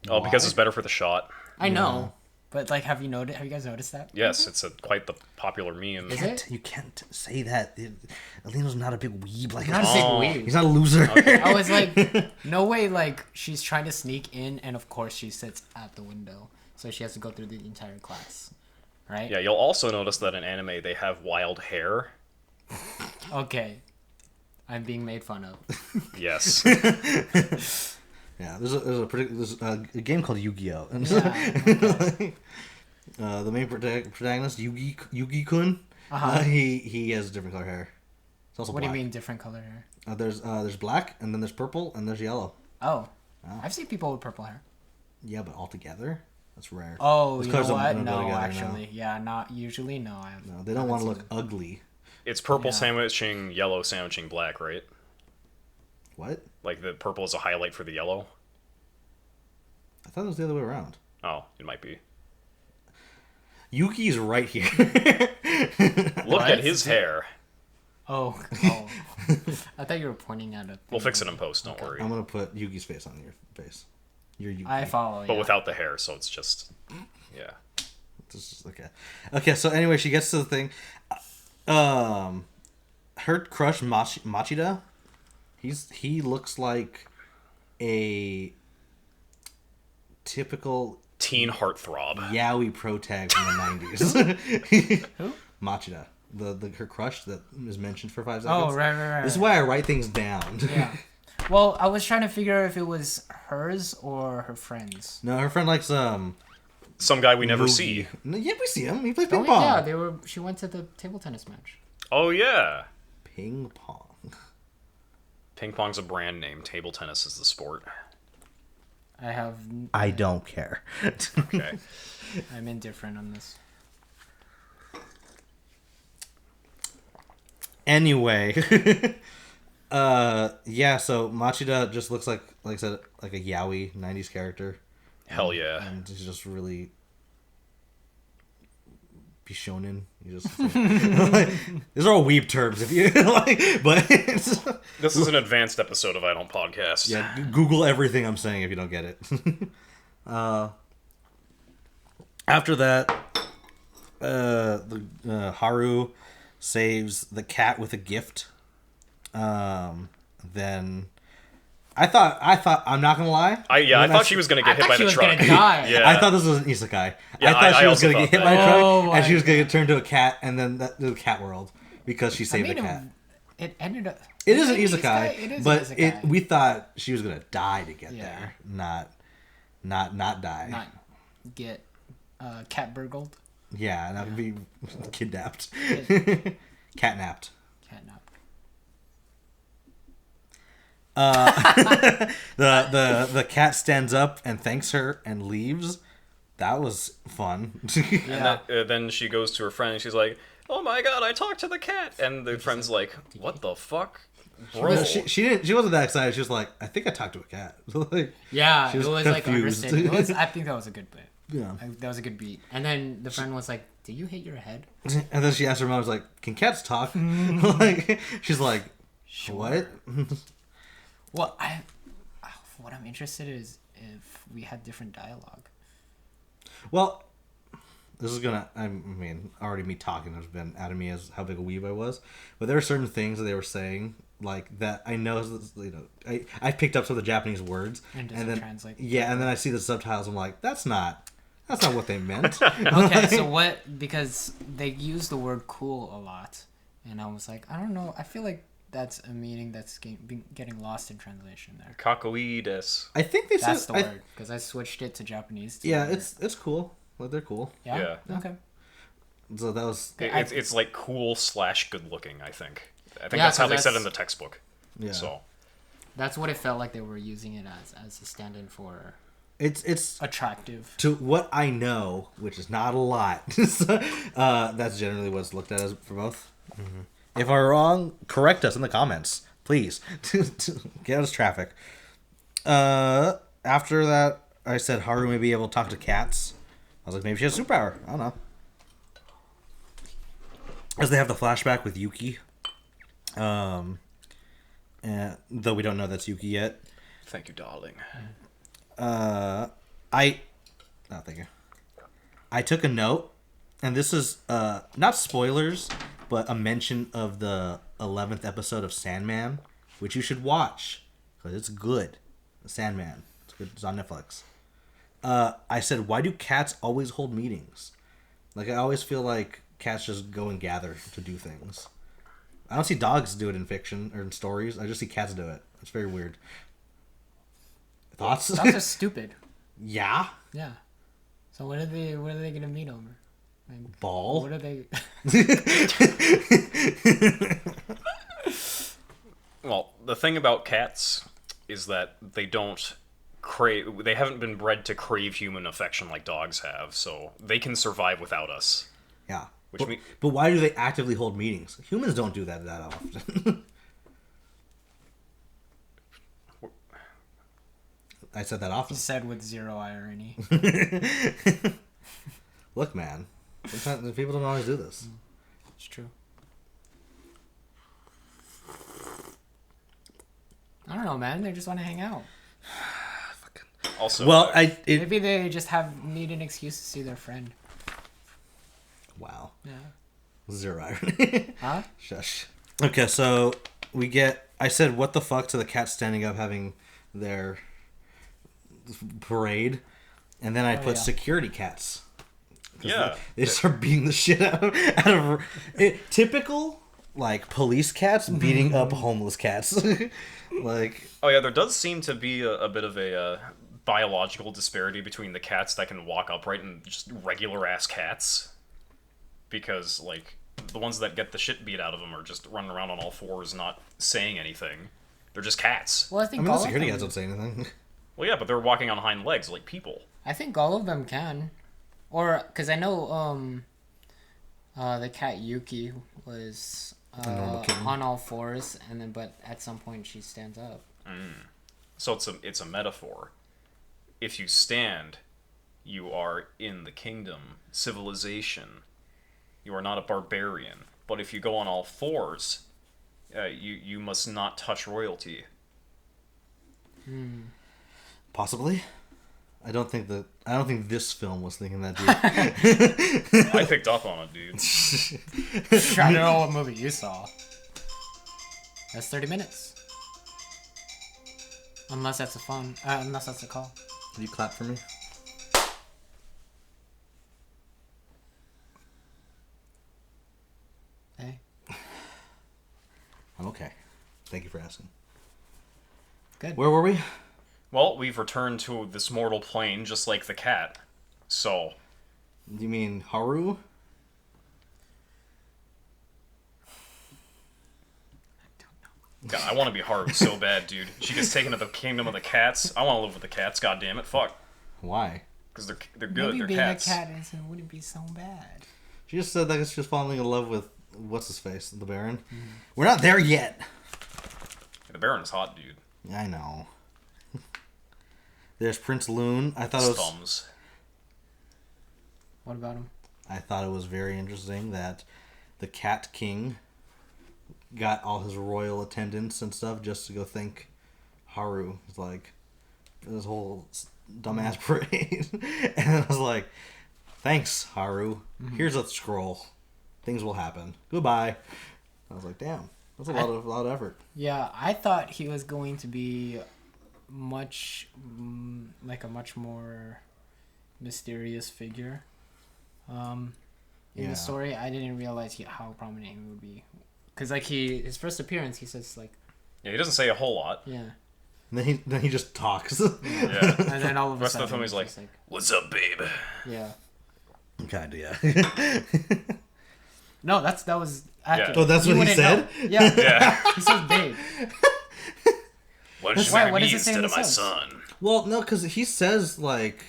[SPEAKER 2] Oh, because it's better for the shot.
[SPEAKER 3] I know, but like, have you guys noticed that?
[SPEAKER 2] Yes, it's quite the popular meme.
[SPEAKER 3] Is it?
[SPEAKER 1] You can't say that. Elino's not a big weeb like
[SPEAKER 3] Not
[SPEAKER 1] us.
[SPEAKER 3] a big weeb.
[SPEAKER 1] He's not a loser.
[SPEAKER 3] I was like, no way, like, she's trying to sneak in, and of course she sits at the window. So she has to go through the entire class. Right?
[SPEAKER 2] Yeah, you'll also notice that in anime they have wild hair.
[SPEAKER 3] Okay. I'm being made fun of.
[SPEAKER 2] Yes.
[SPEAKER 1] Yeah, there's a game called Yu-Gi-Oh! And
[SPEAKER 3] Yeah.
[SPEAKER 1] the main protagonist, Yugi-kun, he has different color hair. It's also
[SPEAKER 3] What
[SPEAKER 1] black.
[SPEAKER 3] do you mean different color hair?
[SPEAKER 1] There's black, and then there's purple, and there's yellow.
[SPEAKER 3] Oh. I've seen people with purple hair.
[SPEAKER 1] Yeah, but all together? That's rare.
[SPEAKER 3] Oh,
[SPEAKER 1] Those
[SPEAKER 3] you know
[SPEAKER 1] colors
[SPEAKER 3] what?
[SPEAKER 1] don't go
[SPEAKER 3] No,
[SPEAKER 1] together,
[SPEAKER 3] actually. Yeah, not usually, no.
[SPEAKER 1] No, they don't want to look ugly.
[SPEAKER 2] It's purple
[SPEAKER 3] Yeah.
[SPEAKER 2] sandwiching yellow sandwiching black, right?
[SPEAKER 1] What?
[SPEAKER 2] Like the purple is a highlight for the yellow?
[SPEAKER 1] I thought it was the other way around.
[SPEAKER 2] Oh, it might be.
[SPEAKER 1] Yuki's right here.
[SPEAKER 2] Look at his hair.
[SPEAKER 3] Oh. I thought you were pointing at it.
[SPEAKER 2] We'll fix it in post, don't worry.
[SPEAKER 1] I'm going to put Yuki's face on your face. You're Yuki.
[SPEAKER 3] I follow,
[SPEAKER 2] But
[SPEAKER 3] yeah.
[SPEAKER 2] without the hair, so it's just... Yeah.
[SPEAKER 1] This is, okay. Okay, so anyway, she gets to the thing. Her crush, Machida, he looks like a typical
[SPEAKER 2] Teen heartthrob.
[SPEAKER 1] yaoi protag from the 90s.
[SPEAKER 3] Who?
[SPEAKER 1] Machida. Her crush that is mentioned for 5
[SPEAKER 3] Oh,
[SPEAKER 1] seconds.
[SPEAKER 3] right.
[SPEAKER 1] This is why I write things down.
[SPEAKER 3] Yeah. Well, I was trying to figure if it was hers or her friends.
[SPEAKER 1] No, her friend likes
[SPEAKER 2] Some guy we never see.
[SPEAKER 1] No, yeah, we see him. He plays ping
[SPEAKER 3] Oh,
[SPEAKER 1] pong.
[SPEAKER 3] yeah, she went to the table tennis match.
[SPEAKER 2] Oh, yeah.
[SPEAKER 1] Ping pong.
[SPEAKER 2] Ping pong's a brand name. Table tennis is the sport.
[SPEAKER 1] I don't care.
[SPEAKER 2] Okay.
[SPEAKER 3] I'm indifferent on this.
[SPEAKER 1] Anyway, yeah. So Machida just looks like I said, like a yaoi '90s character.
[SPEAKER 2] Hell yeah.
[SPEAKER 1] And he's just really bishonen. You just these are all weeb terms if you like, but
[SPEAKER 2] This is an advanced episode of I Don't Podcast.
[SPEAKER 1] yeah. Google everything I'm saying if you don't get it. After that, Haru saves the cat with a gift. Then I thought. I'm not gonna lie.
[SPEAKER 2] I thought she was gonna get hit by the truck. Yeah.
[SPEAKER 1] I thought this was an isekai.
[SPEAKER 2] Yeah,
[SPEAKER 1] I thought she was
[SPEAKER 2] also
[SPEAKER 1] gonna get
[SPEAKER 2] thought
[SPEAKER 1] hit by a
[SPEAKER 2] that.
[SPEAKER 1] truck, and she was gonna get turned to a cat, and then the cat world because she saved the cat.
[SPEAKER 3] It ended up.
[SPEAKER 1] It is an isekai,
[SPEAKER 3] It is
[SPEAKER 1] but
[SPEAKER 3] an isekai.
[SPEAKER 1] we thought she was gonna die to get there, not die.
[SPEAKER 3] Not get cat burgled.
[SPEAKER 1] Yeah, not be kidnapped,
[SPEAKER 3] Catnapped.
[SPEAKER 1] catnapped. The cat stands up and thanks her and leaves. That was fun.
[SPEAKER 3] Yeah.
[SPEAKER 2] And then she goes to her friend and she's like, "Oh my god, I talked to the cat." And the friend's like, "What the fuck, bro?"
[SPEAKER 1] She didn't. She wasn't that excited. She was like, "I think I talked to a cat." Like,
[SPEAKER 3] Yeah,
[SPEAKER 1] she
[SPEAKER 3] it was like
[SPEAKER 1] confused.
[SPEAKER 3] understanding. I think that was a good bit.
[SPEAKER 1] Yeah.
[SPEAKER 3] That was a good beat. And then the friend was like, "Did you hit your head?"
[SPEAKER 1] And then she asked her mom, "Was like, can cats talk?" Like, she's like, "What?"
[SPEAKER 3] Well, what I'm interested in is if we had different dialogue.
[SPEAKER 1] Well, this is gonna. I mean, already me talking has been out of me as how big a weeb I was. But there are certain things that they were saying, like that I know. You know, I picked up some of the Japanese words,
[SPEAKER 3] And
[SPEAKER 1] and then
[SPEAKER 3] translate.
[SPEAKER 1] yeah, and then I see the subtitles. I'm like, that's not what they meant.
[SPEAKER 3] Okay, so what? Because they use the word "cool" a lot, and I was like, I don't know. I feel like that's a meaning that's getting lost in translation there.
[SPEAKER 2] Kakoi desu.
[SPEAKER 1] I think they
[SPEAKER 3] That's
[SPEAKER 1] said
[SPEAKER 3] the word because I switched it to Japanese.
[SPEAKER 1] Yeah, it's cool. Like they're cool.
[SPEAKER 3] Yeah.
[SPEAKER 2] Yeah.
[SPEAKER 3] Okay.
[SPEAKER 1] So that was
[SPEAKER 2] It's like cool / good looking. I think
[SPEAKER 3] Yeah,
[SPEAKER 2] that's how
[SPEAKER 3] 'cause
[SPEAKER 2] they said it
[SPEAKER 3] that's-
[SPEAKER 2] in the textbook.
[SPEAKER 1] yeah.
[SPEAKER 2] So
[SPEAKER 3] That's what it felt like they were using it as a stand-in for
[SPEAKER 1] It's
[SPEAKER 3] attractive.
[SPEAKER 1] to what I know, which is not a lot. That's generally what's looked at as for both. Mm-hmm. If I'm wrong, correct us in the comments, please. Get us traffic. After that, I said Haru may be able to talk to cats. I was like, maybe she has a superpower. I don't know. As they have the flashback with Yuki. And, though we don't know that's Yuki yet.
[SPEAKER 2] thank you, darling.
[SPEAKER 1] Thank you. I took a note, and this is not spoilers, but a mention of the 11th episode of Sandman, which you should watch because it's good. Sandman, it's good. It's on Netflix. I said, why do cats always hold meetings? Like, I always feel like cats just go and gather to do things. I don't see dogs do it in fiction or in stories. I just see cats do it. It's very weird. Thoughts?
[SPEAKER 3] Dogs are stupid.
[SPEAKER 1] Yeah.
[SPEAKER 3] Yeah. So what are they gonna meet over? Like,
[SPEAKER 1] Ball.
[SPEAKER 3] What are they?
[SPEAKER 2] Well, the thing about cats is that they don't crave. They haven't been bred to crave human affection like dogs have, so they can survive without us.
[SPEAKER 1] Yeah.
[SPEAKER 2] Which
[SPEAKER 1] But why do they actively hold meetings? Humans don't do that often. I said that often.
[SPEAKER 3] Said with zero irony.
[SPEAKER 1] Look, man. Sometimes people don't always do this.
[SPEAKER 3] It's true. I don't know, man. They just want to hang out.
[SPEAKER 2] Also,
[SPEAKER 1] Well,
[SPEAKER 3] Maybe they just need an excuse to see their friend.
[SPEAKER 1] Wow.
[SPEAKER 3] Yeah.
[SPEAKER 1] Zero irony.
[SPEAKER 3] Huh?
[SPEAKER 1] Shush. Okay, so I said what the fuck to the cats standing up having their parade, and then I put security cats.
[SPEAKER 2] yeah,
[SPEAKER 1] They start beating the shit out of it. Typical, like, police cats beating up homeless cats. Like,
[SPEAKER 2] oh yeah, there does seem to be a bit of a biological disparity between the cats that can walk upright and just regular ass cats, because like the ones that get the shit beat out of them are just running around on all fours, not saying anything. They're just cats.
[SPEAKER 3] Well, I
[SPEAKER 1] I
[SPEAKER 3] think
[SPEAKER 1] mean, the
[SPEAKER 3] all of
[SPEAKER 1] security
[SPEAKER 3] them.
[SPEAKER 1] guys don't say anything.
[SPEAKER 2] Well, yeah, but they're walking on hind legs like people.
[SPEAKER 3] I think all of them can, or because I know the cat Yuki was
[SPEAKER 1] normal kitten.
[SPEAKER 3] on all fours, and then but at some point she stands up.
[SPEAKER 2] So it's a metaphor. If you stand, you are in the kingdom, civilization. You are not a barbarian. But if you go on all fours, you must not touch royalty.
[SPEAKER 1] Possibly. I don't think this film was thinking that deep.
[SPEAKER 2] I picked up on it, dude.
[SPEAKER 3] I don't know what movie you saw. That's 30 minutes. Unless that's a phone. Unless that's a call.
[SPEAKER 1] Will you clap for me?
[SPEAKER 3] Hey.
[SPEAKER 1] I'm okay. Thank you for asking.
[SPEAKER 3] Good.
[SPEAKER 1] Where were we?
[SPEAKER 2] Well, we've returned to this mortal plane just like the cat. So,
[SPEAKER 1] You mean Haru?
[SPEAKER 2] God, I want to be Haru so bad, dude. She gets taken to the kingdom of the cats. I want to live with the cats, God damn it. Fuck.
[SPEAKER 1] Why?
[SPEAKER 2] Because they're good,
[SPEAKER 3] Maybe
[SPEAKER 2] they're
[SPEAKER 3] being
[SPEAKER 2] cats.
[SPEAKER 3] a cat wouldn't be so bad.
[SPEAKER 1] She just said that it's just falling in love with what's his face, the Baron. We're not there yet.
[SPEAKER 2] The Baron's hot, dude.
[SPEAKER 1] I know. There's Prince Lune. I thought it was.
[SPEAKER 2] Thumbs.
[SPEAKER 3] What about him?
[SPEAKER 1] I thought it was very interesting that the Cat King got all his royal attendants and stuff just to go thank Haru. It's like this whole dumbass parade, and I was like, "Thanks, Haru. Here's a scroll. Things will happen. Goodbye." I was like, "Damn, that's a lot of effort."
[SPEAKER 3] Yeah, I thought he was going to be much like a much more mysterious figure. In
[SPEAKER 1] Yeah.
[SPEAKER 3] the story, I didn't realize how prominent he would be. Cause like his first appearance, he says like,
[SPEAKER 2] Yeah, he doesn't say a whole lot.
[SPEAKER 3] yeah,
[SPEAKER 1] And then he just talks.
[SPEAKER 2] Yeah.
[SPEAKER 3] and then all of
[SPEAKER 2] The
[SPEAKER 3] a
[SPEAKER 2] rest of
[SPEAKER 3] sudden,
[SPEAKER 2] the film he's
[SPEAKER 3] it's
[SPEAKER 2] like,
[SPEAKER 3] just
[SPEAKER 2] "What's up, babe?"
[SPEAKER 3] yeah.
[SPEAKER 1] Kinda, yeah.
[SPEAKER 3] No, that was accurate.
[SPEAKER 1] Oh, that's
[SPEAKER 3] You
[SPEAKER 1] what he
[SPEAKER 3] wouldn't
[SPEAKER 1] said?
[SPEAKER 3] know. Yeah,
[SPEAKER 2] Yeah.
[SPEAKER 3] he says babe.
[SPEAKER 2] Why did you
[SPEAKER 3] Why?
[SPEAKER 2] marry
[SPEAKER 3] What
[SPEAKER 2] me
[SPEAKER 3] does it say
[SPEAKER 2] instead
[SPEAKER 3] in
[SPEAKER 2] of
[SPEAKER 3] the
[SPEAKER 2] my
[SPEAKER 3] subs?
[SPEAKER 2] son?
[SPEAKER 1] Well, no, because he says like,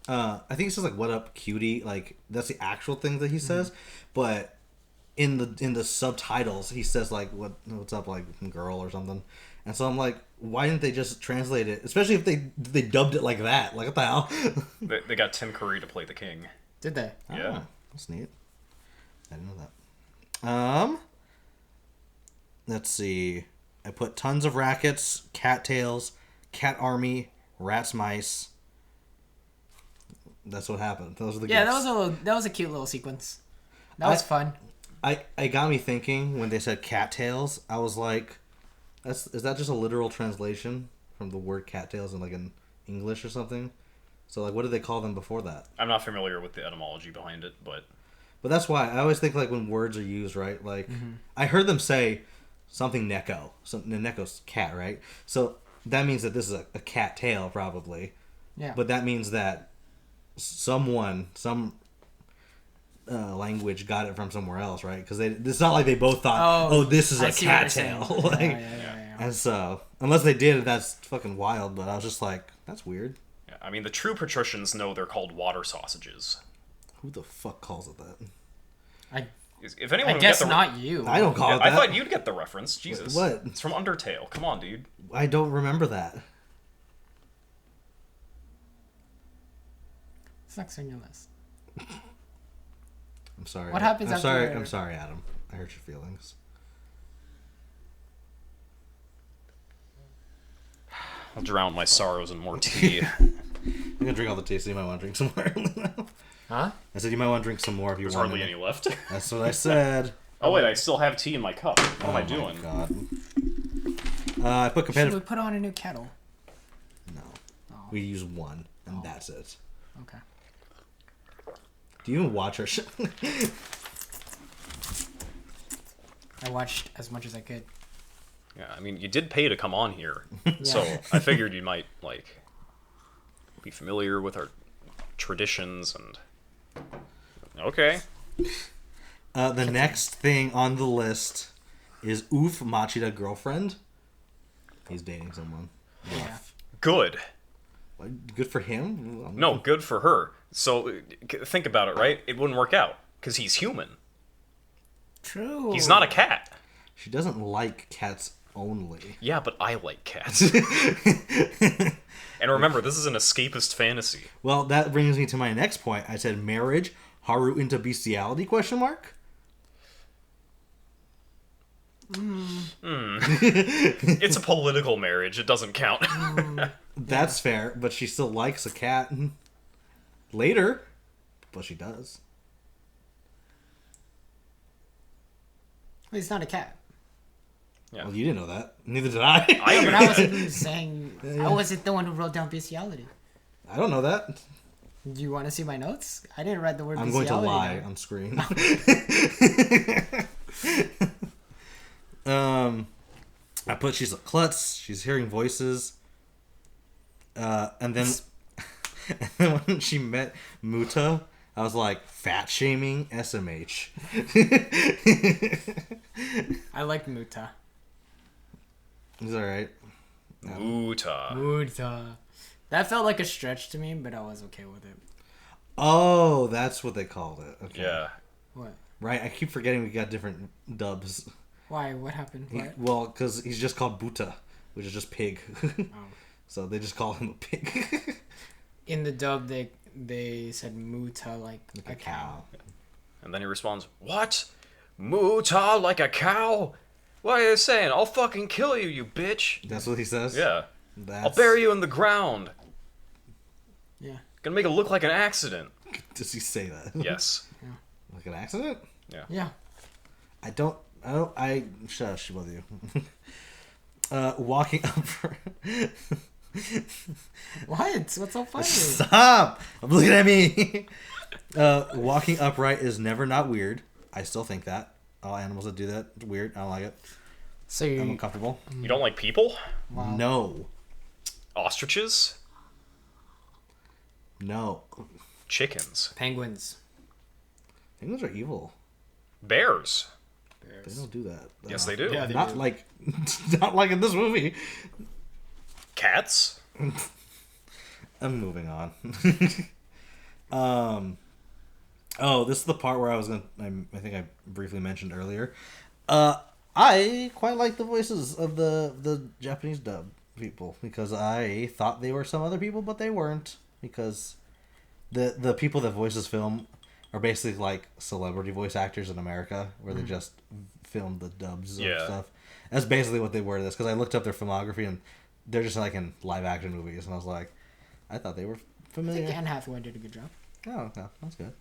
[SPEAKER 1] I think he says like "What up, cutie?" Like that's the actual thing that he says, but in the subtitles he says like "What's up, like girl" or something, and so I'm like, why didn't they just translate it? Especially if they dubbed it like that. Like what the hell?
[SPEAKER 2] They got Tim Curry to play the king.
[SPEAKER 3] Did they?
[SPEAKER 2] Yeah.
[SPEAKER 1] Oh, that's neat. I didn't know that. Let's see. I put tons of rackets, cattails, cat army, rats, mice. That's what happened. Those are the
[SPEAKER 3] Yeah,
[SPEAKER 1] gifts.
[SPEAKER 3] that was a cute little sequence. That was fun.
[SPEAKER 1] I got me thinking when they said cattails. I was like, is that just a literal translation from the word cattails in like in English or something? So like, what did they call them before that?
[SPEAKER 2] I'm not familiar with the etymology behind it, but
[SPEAKER 1] But that's why I always think like when words are used, right? Like I heard them say something neko. Neko's cat, right? So that means that this is a cat tail probably.
[SPEAKER 3] Yeah.
[SPEAKER 1] But that means that some language got it from somewhere else, right? Because it's not like they both thought, oh, this is
[SPEAKER 3] I
[SPEAKER 1] a
[SPEAKER 3] see what you're
[SPEAKER 1] cattail.
[SPEAKER 3] saying.
[SPEAKER 1] Like,
[SPEAKER 3] Yeah.
[SPEAKER 1] and so, unless they did, that's fucking wild. But I was just like, that's weird.
[SPEAKER 2] yeah, I mean, the true patricians know they're called water sausages.
[SPEAKER 1] Who the fuck calls it that?
[SPEAKER 2] If anyone
[SPEAKER 3] I
[SPEAKER 2] would
[SPEAKER 3] guess
[SPEAKER 2] get the,
[SPEAKER 3] not you.
[SPEAKER 1] I don't call
[SPEAKER 2] Yeah,
[SPEAKER 1] it
[SPEAKER 2] I
[SPEAKER 1] that.
[SPEAKER 2] thought you'd get the reference. Jesus.
[SPEAKER 1] What?
[SPEAKER 2] It's from Undertale. Come on, dude.
[SPEAKER 1] I don't remember that.
[SPEAKER 3] It's next on your list.
[SPEAKER 1] I'm sorry.
[SPEAKER 3] What happens
[SPEAKER 1] I'm
[SPEAKER 3] after-
[SPEAKER 1] sorry. I'm sorry, Adam. I hurt your feelings.
[SPEAKER 2] I'll drown my sorrows in more tea.
[SPEAKER 1] I'm gonna drink all the tea, so you might want to drink some more.
[SPEAKER 3] Huh?
[SPEAKER 1] I said you might want to drink some more if you
[SPEAKER 2] There's
[SPEAKER 1] want.
[SPEAKER 2] hardly any left.
[SPEAKER 1] That's what I said.
[SPEAKER 2] Oh wait, I still have tea in my cup. What am I doing?
[SPEAKER 1] God. I put
[SPEAKER 3] Should
[SPEAKER 1] competitive.
[SPEAKER 3] we put on a new kettle?
[SPEAKER 1] No, we use one, and that's it.
[SPEAKER 3] Okay.
[SPEAKER 1] Do you even watch our show?
[SPEAKER 3] I watched as much as I could.
[SPEAKER 2] Yeah, I mean, you did pay to come on here, so I figured you might like be familiar with our traditions and. Okay.
[SPEAKER 1] The next thing on the list is Oof Machida girlfriend. He's dating someone.
[SPEAKER 3] Yeah.
[SPEAKER 2] Good.
[SPEAKER 1] Good for him.
[SPEAKER 2] No, good for her. So think about it, right? It wouldn't work out because he's human.
[SPEAKER 3] True.
[SPEAKER 2] He's not a cat.
[SPEAKER 1] She doesn't like cats only.
[SPEAKER 2] Yeah, but I like cats. And remember, this is an escapist fantasy.
[SPEAKER 1] Well, that brings me to my next point. I said marriage, Haru into bestiality? Question mark.
[SPEAKER 2] It's a political marriage. It doesn't count.
[SPEAKER 1] That's fair, but she still likes a cat. Later, but she does.
[SPEAKER 3] He's not a cat.
[SPEAKER 2] Yeah.
[SPEAKER 1] Well, you didn't know that. Neither did I.
[SPEAKER 4] But I wasn't saying. I wasn't the one who wrote down bestiality.
[SPEAKER 1] I don't know that.
[SPEAKER 4] Do you want to see my notes? I didn't write the word
[SPEAKER 1] I'm going to
[SPEAKER 4] bestiality
[SPEAKER 1] lie
[SPEAKER 4] down.
[SPEAKER 1] on screen. I put she's a klutz. She's hearing voices. And then when she met Muta, I was like, fat shaming SMH.
[SPEAKER 4] I like Muta.
[SPEAKER 1] It's alright.
[SPEAKER 2] Muta.
[SPEAKER 4] Muta. That felt like a stretch to me, but I was okay with it.
[SPEAKER 1] Oh, that's what they called it. Okay.
[SPEAKER 2] Yeah.
[SPEAKER 4] What?
[SPEAKER 1] Right, I keep forgetting we got different dubs.
[SPEAKER 4] Why? What happened? What?
[SPEAKER 1] Well, because he's just called Buta, which is just pig.
[SPEAKER 4] Oh.
[SPEAKER 1] So they just call him a pig.
[SPEAKER 4] In the dub, they said Muta like a cow.
[SPEAKER 2] And then he responds, "What? Muta like a cow? What are you saying? I'll fucking kill you, you bitch."
[SPEAKER 1] That's what he says?
[SPEAKER 2] Yeah.
[SPEAKER 1] That's...
[SPEAKER 2] I'll bury you in the ground.
[SPEAKER 4] Yeah.
[SPEAKER 2] Gonna make it look like an accident.
[SPEAKER 1] Does he say that?
[SPEAKER 2] Yes.
[SPEAKER 1] Like an accident?
[SPEAKER 4] Yeah.
[SPEAKER 1] I shush both of you. Walking up for...
[SPEAKER 4] What? What's so funny?
[SPEAKER 1] Stop! I'm looking at me! Walking upright is never not weird. I still think that. All animals that do that, it's weird. I don't like it.
[SPEAKER 4] So
[SPEAKER 1] I'm
[SPEAKER 4] you
[SPEAKER 2] You
[SPEAKER 1] uncomfortable.
[SPEAKER 2] don't like people?
[SPEAKER 4] Wow.
[SPEAKER 1] No.
[SPEAKER 2] Ostriches?
[SPEAKER 1] No.
[SPEAKER 2] Chickens?
[SPEAKER 4] penguins.
[SPEAKER 1] Penguins are evil.
[SPEAKER 2] Bears?
[SPEAKER 1] They don't do that.
[SPEAKER 2] Yes, they do.
[SPEAKER 4] Yeah, they
[SPEAKER 1] Not
[SPEAKER 4] do.
[SPEAKER 1] like... Not like in this movie.
[SPEAKER 2] Cats?
[SPEAKER 1] I'm moving on. Oh, this is the part where I think I briefly mentioned earlier. I quite like the voices of the Japanese dub people because I thought they were some other people, but they weren't because the people that voice this film are basically like celebrity voice actors in America where they just filmed the dubs of stuff. That's basically what they were to this because I looked up their filmography and they're just like in live action movies and I was like, I thought they were
[SPEAKER 4] I
[SPEAKER 1] familiar.
[SPEAKER 4] think Anne Hathaway did a good job.
[SPEAKER 1] Oh, okay, that's good.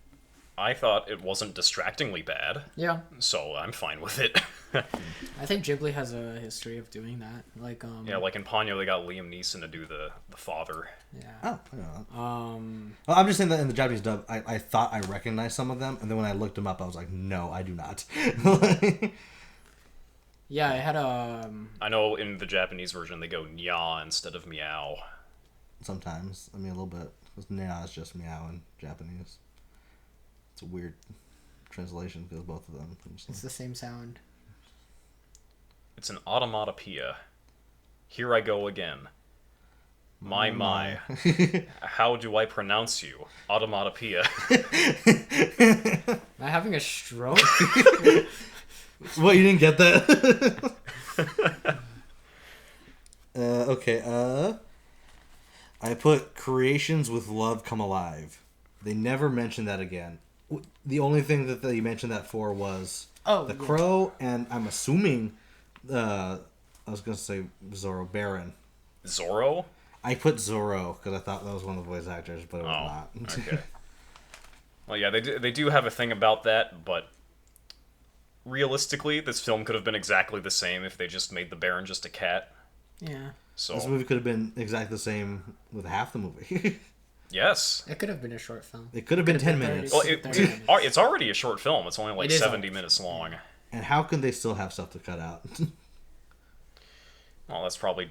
[SPEAKER 2] I thought it wasn't distractingly bad,
[SPEAKER 4] Yeah.
[SPEAKER 2] so I'm fine with it.
[SPEAKER 4] I think Ghibli has a history of doing that. Like
[SPEAKER 2] Yeah, like in Ponyo, they got Liam Neeson to do the father.
[SPEAKER 4] yeah.
[SPEAKER 1] Oh, I know that.
[SPEAKER 4] Oh,
[SPEAKER 1] I'm just saying that in the Japanese dub, I thought I recognized some of them, and then when I looked them up, I was like, no, I do not.
[SPEAKER 4] yeah, it had
[SPEAKER 2] I know in the Japanese version they go nya instead of meow.
[SPEAKER 1] Sometimes, I mean, a little bit. Because meow is just meow in Japanese. It's a weird translation because both of them.
[SPEAKER 4] it's the same sound.
[SPEAKER 2] It's an automatopoeia. Here I go again. My. How do I pronounce you? Automatopoeia.
[SPEAKER 4] Am I having a stroke?
[SPEAKER 1] What, you didn't get that? Okay, I put creations with love come alive. They never mentioned that again. The only thing that they mentioned that for was the crow, and I'm assuming, I was going to say Zoro Baron.
[SPEAKER 2] Zorro?
[SPEAKER 1] I put Zoro because I thought that was one of the voice actors, but it was not.
[SPEAKER 2] Okay. Well, yeah, they do have a thing about that, but realistically, this film could have been exactly the same if they just made the Baron just a cat.
[SPEAKER 4] Yeah.
[SPEAKER 2] So
[SPEAKER 1] This movie could have been exactly the same with half the movie.
[SPEAKER 2] yes.
[SPEAKER 4] It could have been a short film.
[SPEAKER 1] It could have been 10
[SPEAKER 4] been 30.
[SPEAKER 1] minutes.
[SPEAKER 2] Well,
[SPEAKER 4] 30 minutes.
[SPEAKER 2] it's already a short film. It's only like
[SPEAKER 4] It is
[SPEAKER 2] 70
[SPEAKER 4] all-
[SPEAKER 2] minutes long.
[SPEAKER 1] And how can they still have stuff to cut out?
[SPEAKER 2] Well, that's probably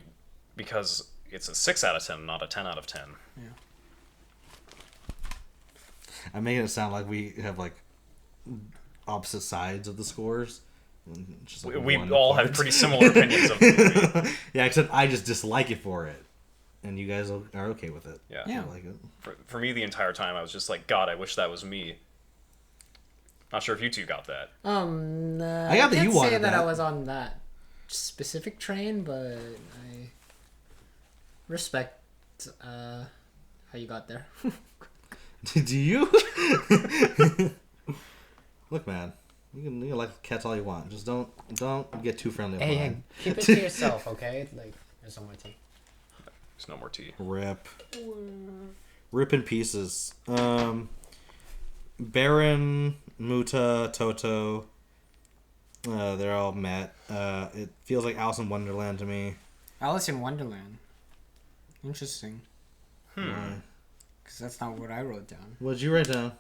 [SPEAKER 2] because it's a 6 out of 10, not a 10 out of 10.
[SPEAKER 4] Yeah.
[SPEAKER 1] I'm making it sound like we have like opposite sides of the scores. And just, like,
[SPEAKER 2] We
[SPEAKER 1] one
[SPEAKER 2] all
[SPEAKER 1] apart.
[SPEAKER 2] have pretty similar opinions of the movie.
[SPEAKER 1] Yeah, except I just dislike it for it. And you guys are okay with it.
[SPEAKER 2] Yeah.
[SPEAKER 4] Yeah.
[SPEAKER 1] I like it.
[SPEAKER 2] For me, the entire time, I was just like, God, I wish that was me. Not sure if you two got that.
[SPEAKER 1] I got that
[SPEAKER 4] can't
[SPEAKER 1] you
[SPEAKER 4] say
[SPEAKER 1] wanted
[SPEAKER 4] that I
[SPEAKER 1] that.
[SPEAKER 4] was on that specific train, but I respect how you got there.
[SPEAKER 1] Do you? Look, man. You can like cats all you want. Just don't get too friendly with mine.
[SPEAKER 3] Keep it to yourself, okay? Like, there's no more tea.
[SPEAKER 2] There's no more tea.
[SPEAKER 1] Rip in pieces. Baron, Muta, Toto. They're all met. It feels like Alice in Wonderland to me.
[SPEAKER 4] Alice in Wonderland. Interesting.
[SPEAKER 1] Why?
[SPEAKER 4] Because that's not what I wrote down.
[SPEAKER 1] What did you write down?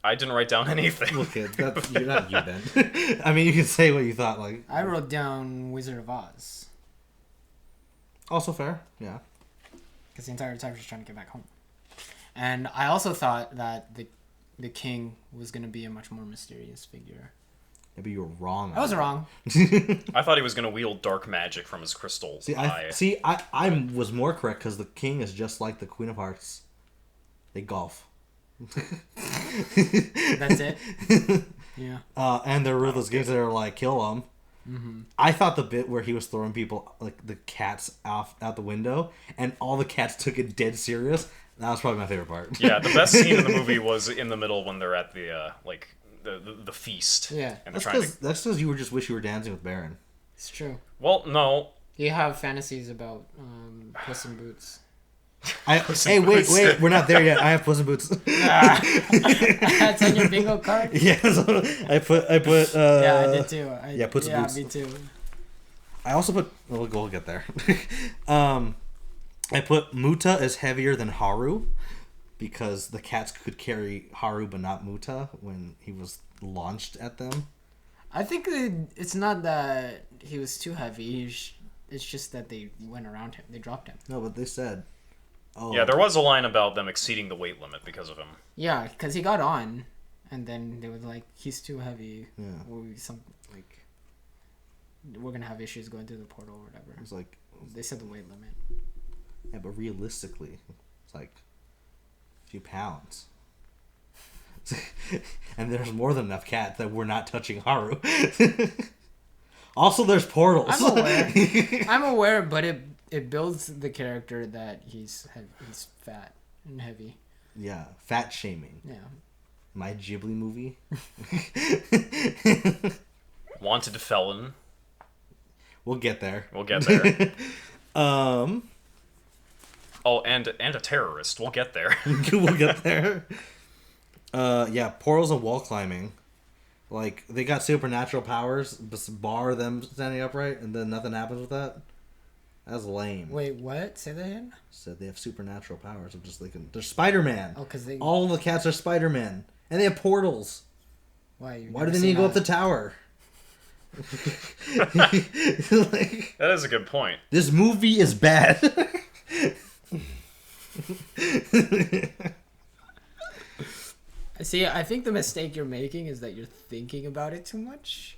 [SPEAKER 2] I didn't write down anything.
[SPEAKER 1] Look, you're not you then. I mean, you can say what you thought. Like
[SPEAKER 4] I wrote down Wizard of Oz.
[SPEAKER 1] also fair. Yeah.
[SPEAKER 4] Because the entire time she's trying to get back home. And I also thought that the king was going to be a much more mysterious figure.
[SPEAKER 1] Yeah, but you were wrong.
[SPEAKER 4] I was wrong.
[SPEAKER 2] I thought he was going to wield dark magic from his crystals.
[SPEAKER 1] I was more correct because the king is just like the Queen of Hearts. They golf.
[SPEAKER 4] That's it? Yeah.
[SPEAKER 1] And they're ruthless games that are like, kill them. Mm-hmm. I thought the bit where he was throwing people, like the cats out the window, and all the cats took it dead serious. That was probably my favorite part.
[SPEAKER 2] Yeah, the best scene in the movie was in the middle when they're at the the feast.
[SPEAKER 4] Yeah.
[SPEAKER 2] And they're
[SPEAKER 1] That's
[SPEAKER 2] trying
[SPEAKER 1] because you just wish you were dancing with Baron.
[SPEAKER 4] It's true.
[SPEAKER 2] Well, no.
[SPEAKER 4] You have fantasies about Puss in Boots.
[SPEAKER 1] Hey, wait, we're not there yet. I have Puss in Boots.
[SPEAKER 4] That's on your bingo card?
[SPEAKER 1] Yeah, so I put.
[SPEAKER 4] Yeah, I did too.
[SPEAKER 1] Puss in Boots.
[SPEAKER 4] Yeah, me too.
[SPEAKER 1] I also put. We'll get there. I put Muta is heavier than Haru because the cats could carry Haru but not Muta when he was launched at them.
[SPEAKER 4] I think it's not that he was too heavy. It's just that they went around him. They dropped him.
[SPEAKER 1] No, but they said. Oh.
[SPEAKER 2] Yeah, there was a line about them exceeding the weight limit because of him.
[SPEAKER 4] Yeah, because he got on, and then they were like, "He's too heavy.
[SPEAKER 1] Yeah.
[SPEAKER 4] We're gonna have issues going through the portal or whatever."
[SPEAKER 1] It's like
[SPEAKER 4] They said the weight limit.
[SPEAKER 1] yeah, but realistically, it's like a few pounds. And there's more than enough cats that we're not touching Haru. Also, there's portals.
[SPEAKER 4] I'm aware, but it builds the character that he's fat and heavy.
[SPEAKER 1] Yeah, fat shaming.
[SPEAKER 4] Yeah.
[SPEAKER 2] My
[SPEAKER 1] Ghibli movie.
[SPEAKER 2] Wanted felon.
[SPEAKER 1] We'll get there.
[SPEAKER 2] Oh, and a terrorist. We'll get there.
[SPEAKER 1] We'll get there. Yeah, portals and wall climbing. Like, they got supernatural powers, bar them standing upright, and then nothing happens with that. That's lame.
[SPEAKER 4] Wait, what? Say that again?
[SPEAKER 1] Said they have supernatural powers. They're Spider-Man.
[SPEAKER 4] Oh, because
[SPEAKER 1] all the cats are Spider-Man, and they have portals.
[SPEAKER 4] Why?
[SPEAKER 1] Why do they need to go up the tower?
[SPEAKER 2] That is a good point.
[SPEAKER 1] This movie is bad.
[SPEAKER 4] See, I think the mistake you're making is that you're thinking about it too much.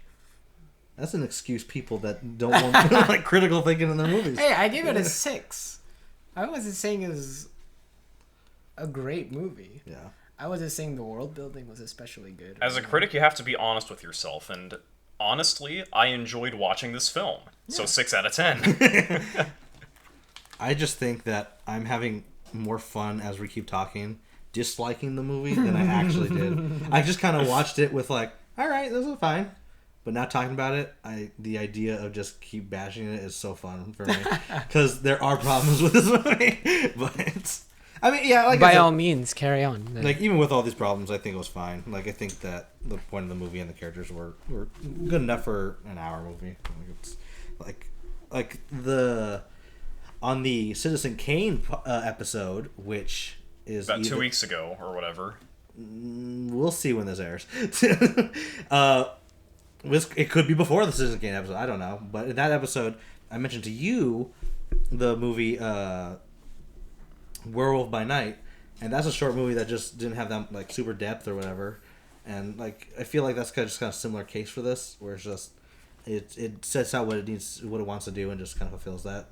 [SPEAKER 1] That's an excuse people that don't want like critical thinking in their movies.
[SPEAKER 4] Hey, I gave it a 6. I wasn't saying it was a great movie.
[SPEAKER 1] Yeah.
[SPEAKER 4] I wasn't saying the world building was especially good.
[SPEAKER 2] As a critic, you have to be honest with yourself, and honestly, I enjoyed watching this film. Yeah. So 6 out of 10.
[SPEAKER 1] I just think that I'm having more fun as we keep talking, disliking the movie than I actually did. I just kind of watched it with like, all right, this is fine. But not talking about it, the idea of just keep bashing it is so fun for me. Because there are problems with this movie. But, I mean, yeah, like
[SPEAKER 3] by all means, carry on.
[SPEAKER 1] Like, even with all these problems, I think it was fine. Like, I think that the point of the movie and the characters were good enough for an hour movie. Like, it's on the Citizen Kane episode, which is
[SPEAKER 2] about 2 weeks ago or whatever.
[SPEAKER 1] We'll see when this airs. It could be before the Citizen Kane episode. I don't know. But in that episode, I mentioned to you the movie Werewolf by Night, and that's a short movie that just didn't have that like super depth or whatever. And like I feel like that's kind of similar case for this, where it's just it sets out what it needs, what it wants to do, and just kind of fulfills that.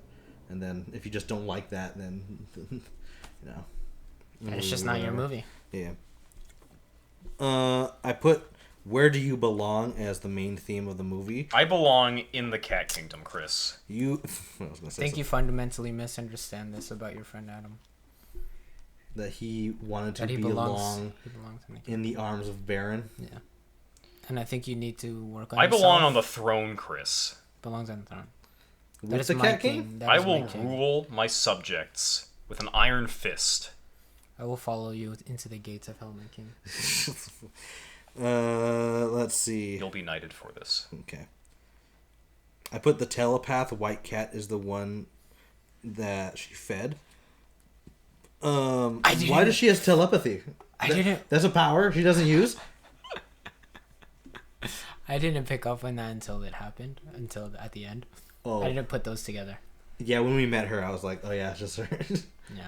[SPEAKER 1] And then if you just don't like that, then you know,
[SPEAKER 4] it's just not your movie.
[SPEAKER 1] Yeah. I put Where Do You Belong as the main theme of the movie.
[SPEAKER 2] I belong in the cat kingdom, Chris.
[SPEAKER 1] You
[SPEAKER 4] you fundamentally misunderstand this about your friend Adam.
[SPEAKER 1] That he wanted to belong in the arms of Baron.
[SPEAKER 4] Yeah. And I think you need to work on
[SPEAKER 2] I belong on the throne, Chris.
[SPEAKER 4] Belongs on the throne.
[SPEAKER 1] With the Cat King?
[SPEAKER 2] I will rule my subjects with an iron fist.
[SPEAKER 4] I will follow you into the gates of hell, my king.
[SPEAKER 1] Let's see.
[SPEAKER 2] You'll be knighted for this.
[SPEAKER 1] Okay. I put the telepath white cat is the one that she fed. Why does she have telepathy? That's a power she doesn't use.
[SPEAKER 4] I didn't pick up on that until it happened. Until at the end.
[SPEAKER 1] Oh.
[SPEAKER 4] I didn't put those together.
[SPEAKER 1] Yeah, when we met her, I was like, oh yeah, it's just her.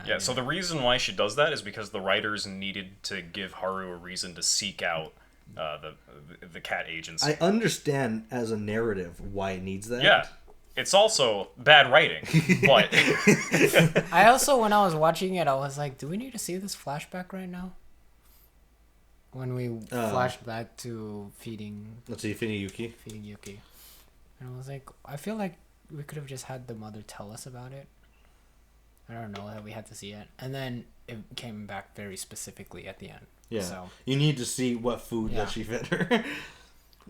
[SPEAKER 2] Yeah, so the reason why she does that is because the writers needed to give Haru a reason to seek out the cat agency.
[SPEAKER 1] I understand as a narrative why it needs that.
[SPEAKER 2] Yeah. It's also bad writing, but...
[SPEAKER 4] I also, when I was watching it, I was like, do we need to see this flashback right now? When we flashed back to feeding
[SPEAKER 1] Yuki.
[SPEAKER 4] And I was like, I feel like we could have just had the mother tell us about it. I don't know that we had to see it. And then it came back very specifically at the end.
[SPEAKER 1] Yeah.
[SPEAKER 4] So
[SPEAKER 1] you need to see what food that she fed her.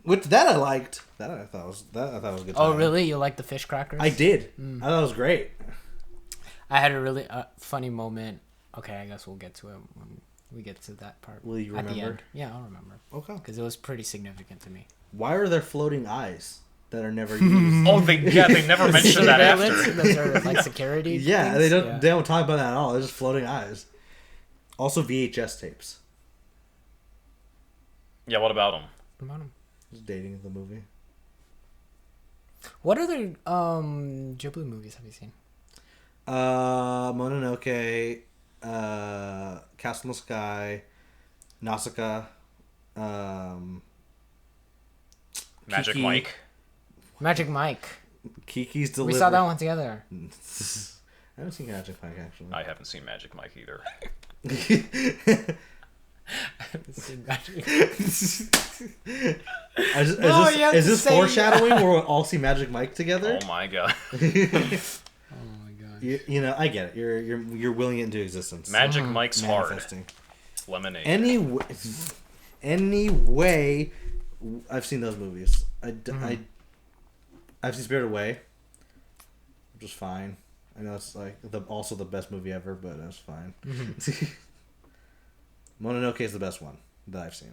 [SPEAKER 1] Which that I liked. That I thought was a good time.
[SPEAKER 4] Oh really? You like the fish crackers?
[SPEAKER 1] I did. I thought it was great.
[SPEAKER 4] I had a really funny moment. Okay, I guess we'll get to it when we get to that part.
[SPEAKER 1] Will you
[SPEAKER 4] at the
[SPEAKER 1] remember?
[SPEAKER 4] end. Yeah, I'll remember.
[SPEAKER 1] Okay.
[SPEAKER 4] Because it was pretty significant to me.
[SPEAKER 1] Why are there floating eyes that are never used?
[SPEAKER 2] Oh, they never mentioned that after.
[SPEAKER 4] Those are like security.
[SPEAKER 1] Yeah,
[SPEAKER 4] things?
[SPEAKER 1] they don't talk about that at all. They're just floating eyes. Also VHS tapes.
[SPEAKER 2] Yeah, what about them?
[SPEAKER 4] What about 'em?
[SPEAKER 1] Just dating the movie.
[SPEAKER 4] What other Ghibli movies have you seen?
[SPEAKER 1] Mononoke, Castle in the Sky, Nausicaa,
[SPEAKER 2] Magic
[SPEAKER 1] Kiki.
[SPEAKER 2] Mike.
[SPEAKER 4] Magic Mike.
[SPEAKER 1] Kiki's Delivery.
[SPEAKER 4] We saw that one together.
[SPEAKER 1] I haven't seen Magic Mike actually.
[SPEAKER 2] I haven't seen Magic Mike either.
[SPEAKER 1] Is this foreshadowing where we'll all see Magic Mike together?
[SPEAKER 2] Oh my god.
[SPEAKER 4] Oh my god.
[SPEAKER 1] You know, I get it. You're willing it into existence.
[SPEAKER 2] Magic Mike's hard.
[SPEAKER 1] Manifesting.
[SPEAKER 2] Lemonade.
[SPEAKER 1] Anyway, I've seen those movies. I've seen Spirited Away, which is fine. I know it's like also the best movie ever, but that's fine. Mononoke is the best one that I've seen.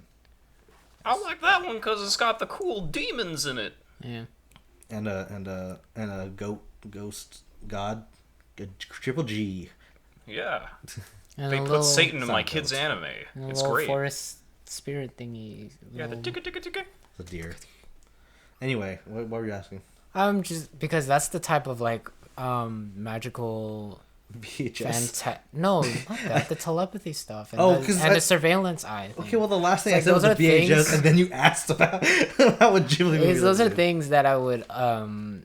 [SPEAKER 2] I like that one because it's got the cool demons in it.
[SPEAKER 4] Yeah.
[SPEAKER 1] And a ghost god, triple G.
[SPEAKER 2] Yeah.
[SPEAKER 4] And
[SPEAKER 2] They
[SPEAKER 4] a
[SPEAKER 2] put
[SPEAKER 4] little,
[SPEAKER 2] Satan in my
[SPEAKER 1] Sound
[SPEAKER 2] kids'
[SPEAKER 1] goats.
[SPEAKER 2] anime.
[SPEAKER 4] and a
[SPEAKER 2] It's
[SPEAKER 4] little
[SPEAKER 2] great.
[SPEAKER 4] forest spirit thingy.
[SPEAKER 2] Yeah, the
[SPEAKER 4] little-
[SPEAKER 2] ticka.
[SPEAKER 1] The deer. Anyway, what were you asking?
[SPEAKER 4] Just because that's the type of like magical
[SPEAKER 1] VHS.
[SPEAKER 4] no, not that. The telepathy stuff. And
[SPEAKER 1] Oh,
[SPEAKER 4] the,
[SPEAKER 1] 'cause
[SPEAKER 4] and
[SPEAKER 1] I-
[SPEAKER 4] the surveillance eye thing.
[SPEAKER 1] Okay, well, the last thing
[SPEAKER 4] It's
[SPEAKER 1] I
[SPEAKER 4] like
[SPEAKER 1] said was the
[SPEAKER 4] those are
[SPEAKER 1] VHS,
[SPEAKER 4] things-
[SPEAKER 1] and then you asked about what Ghibli movies.
[SPEAKER 4] Those are
[SPEAKER 1] do.
[SPEAKER 4] things that I would come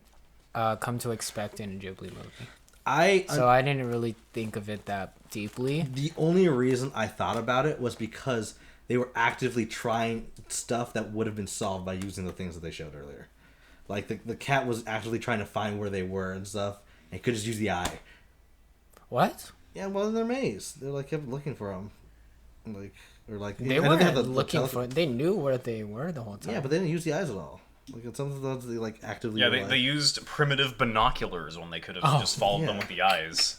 [SPEAKER 4] to expect in a Ghibli movie. So I didn't really think of it that deeply.
[SPEAKER 1] The only reason I thought about it was because they were actively trying stuff that would have been solved by using the things that they showed earlier. Like the cat was actively trying to find where they were and stuff, and could just use the eye.
[SPEAKER 4] What?
[SPEAKER 1] Yeah, well, in their maze, they like kept looking for them,
[SPEAKER 4] They
[SPEAKER 1] I know
[SPEAKER 4] weren't
[SPEAKER 1] have the
[SPEAKER 4] looking
[SPEAKER 1] tele-
[SPEAKER 4] for. They knew where they were the whole time.
[SPEAKER 1] Yeah, but they didn't use the eyes at all. Like it's something that they like actively.
[SPEAKER 2] Yeah,
[SPEAKER 1] were
[SPEAKER 2] they
[SPEAKER 1] like-
[SPEAKER 2] used primitive binoculars when they could have just followed them
[SPEAKER 1] yeah.
[SPEAKER 2] with the eyes.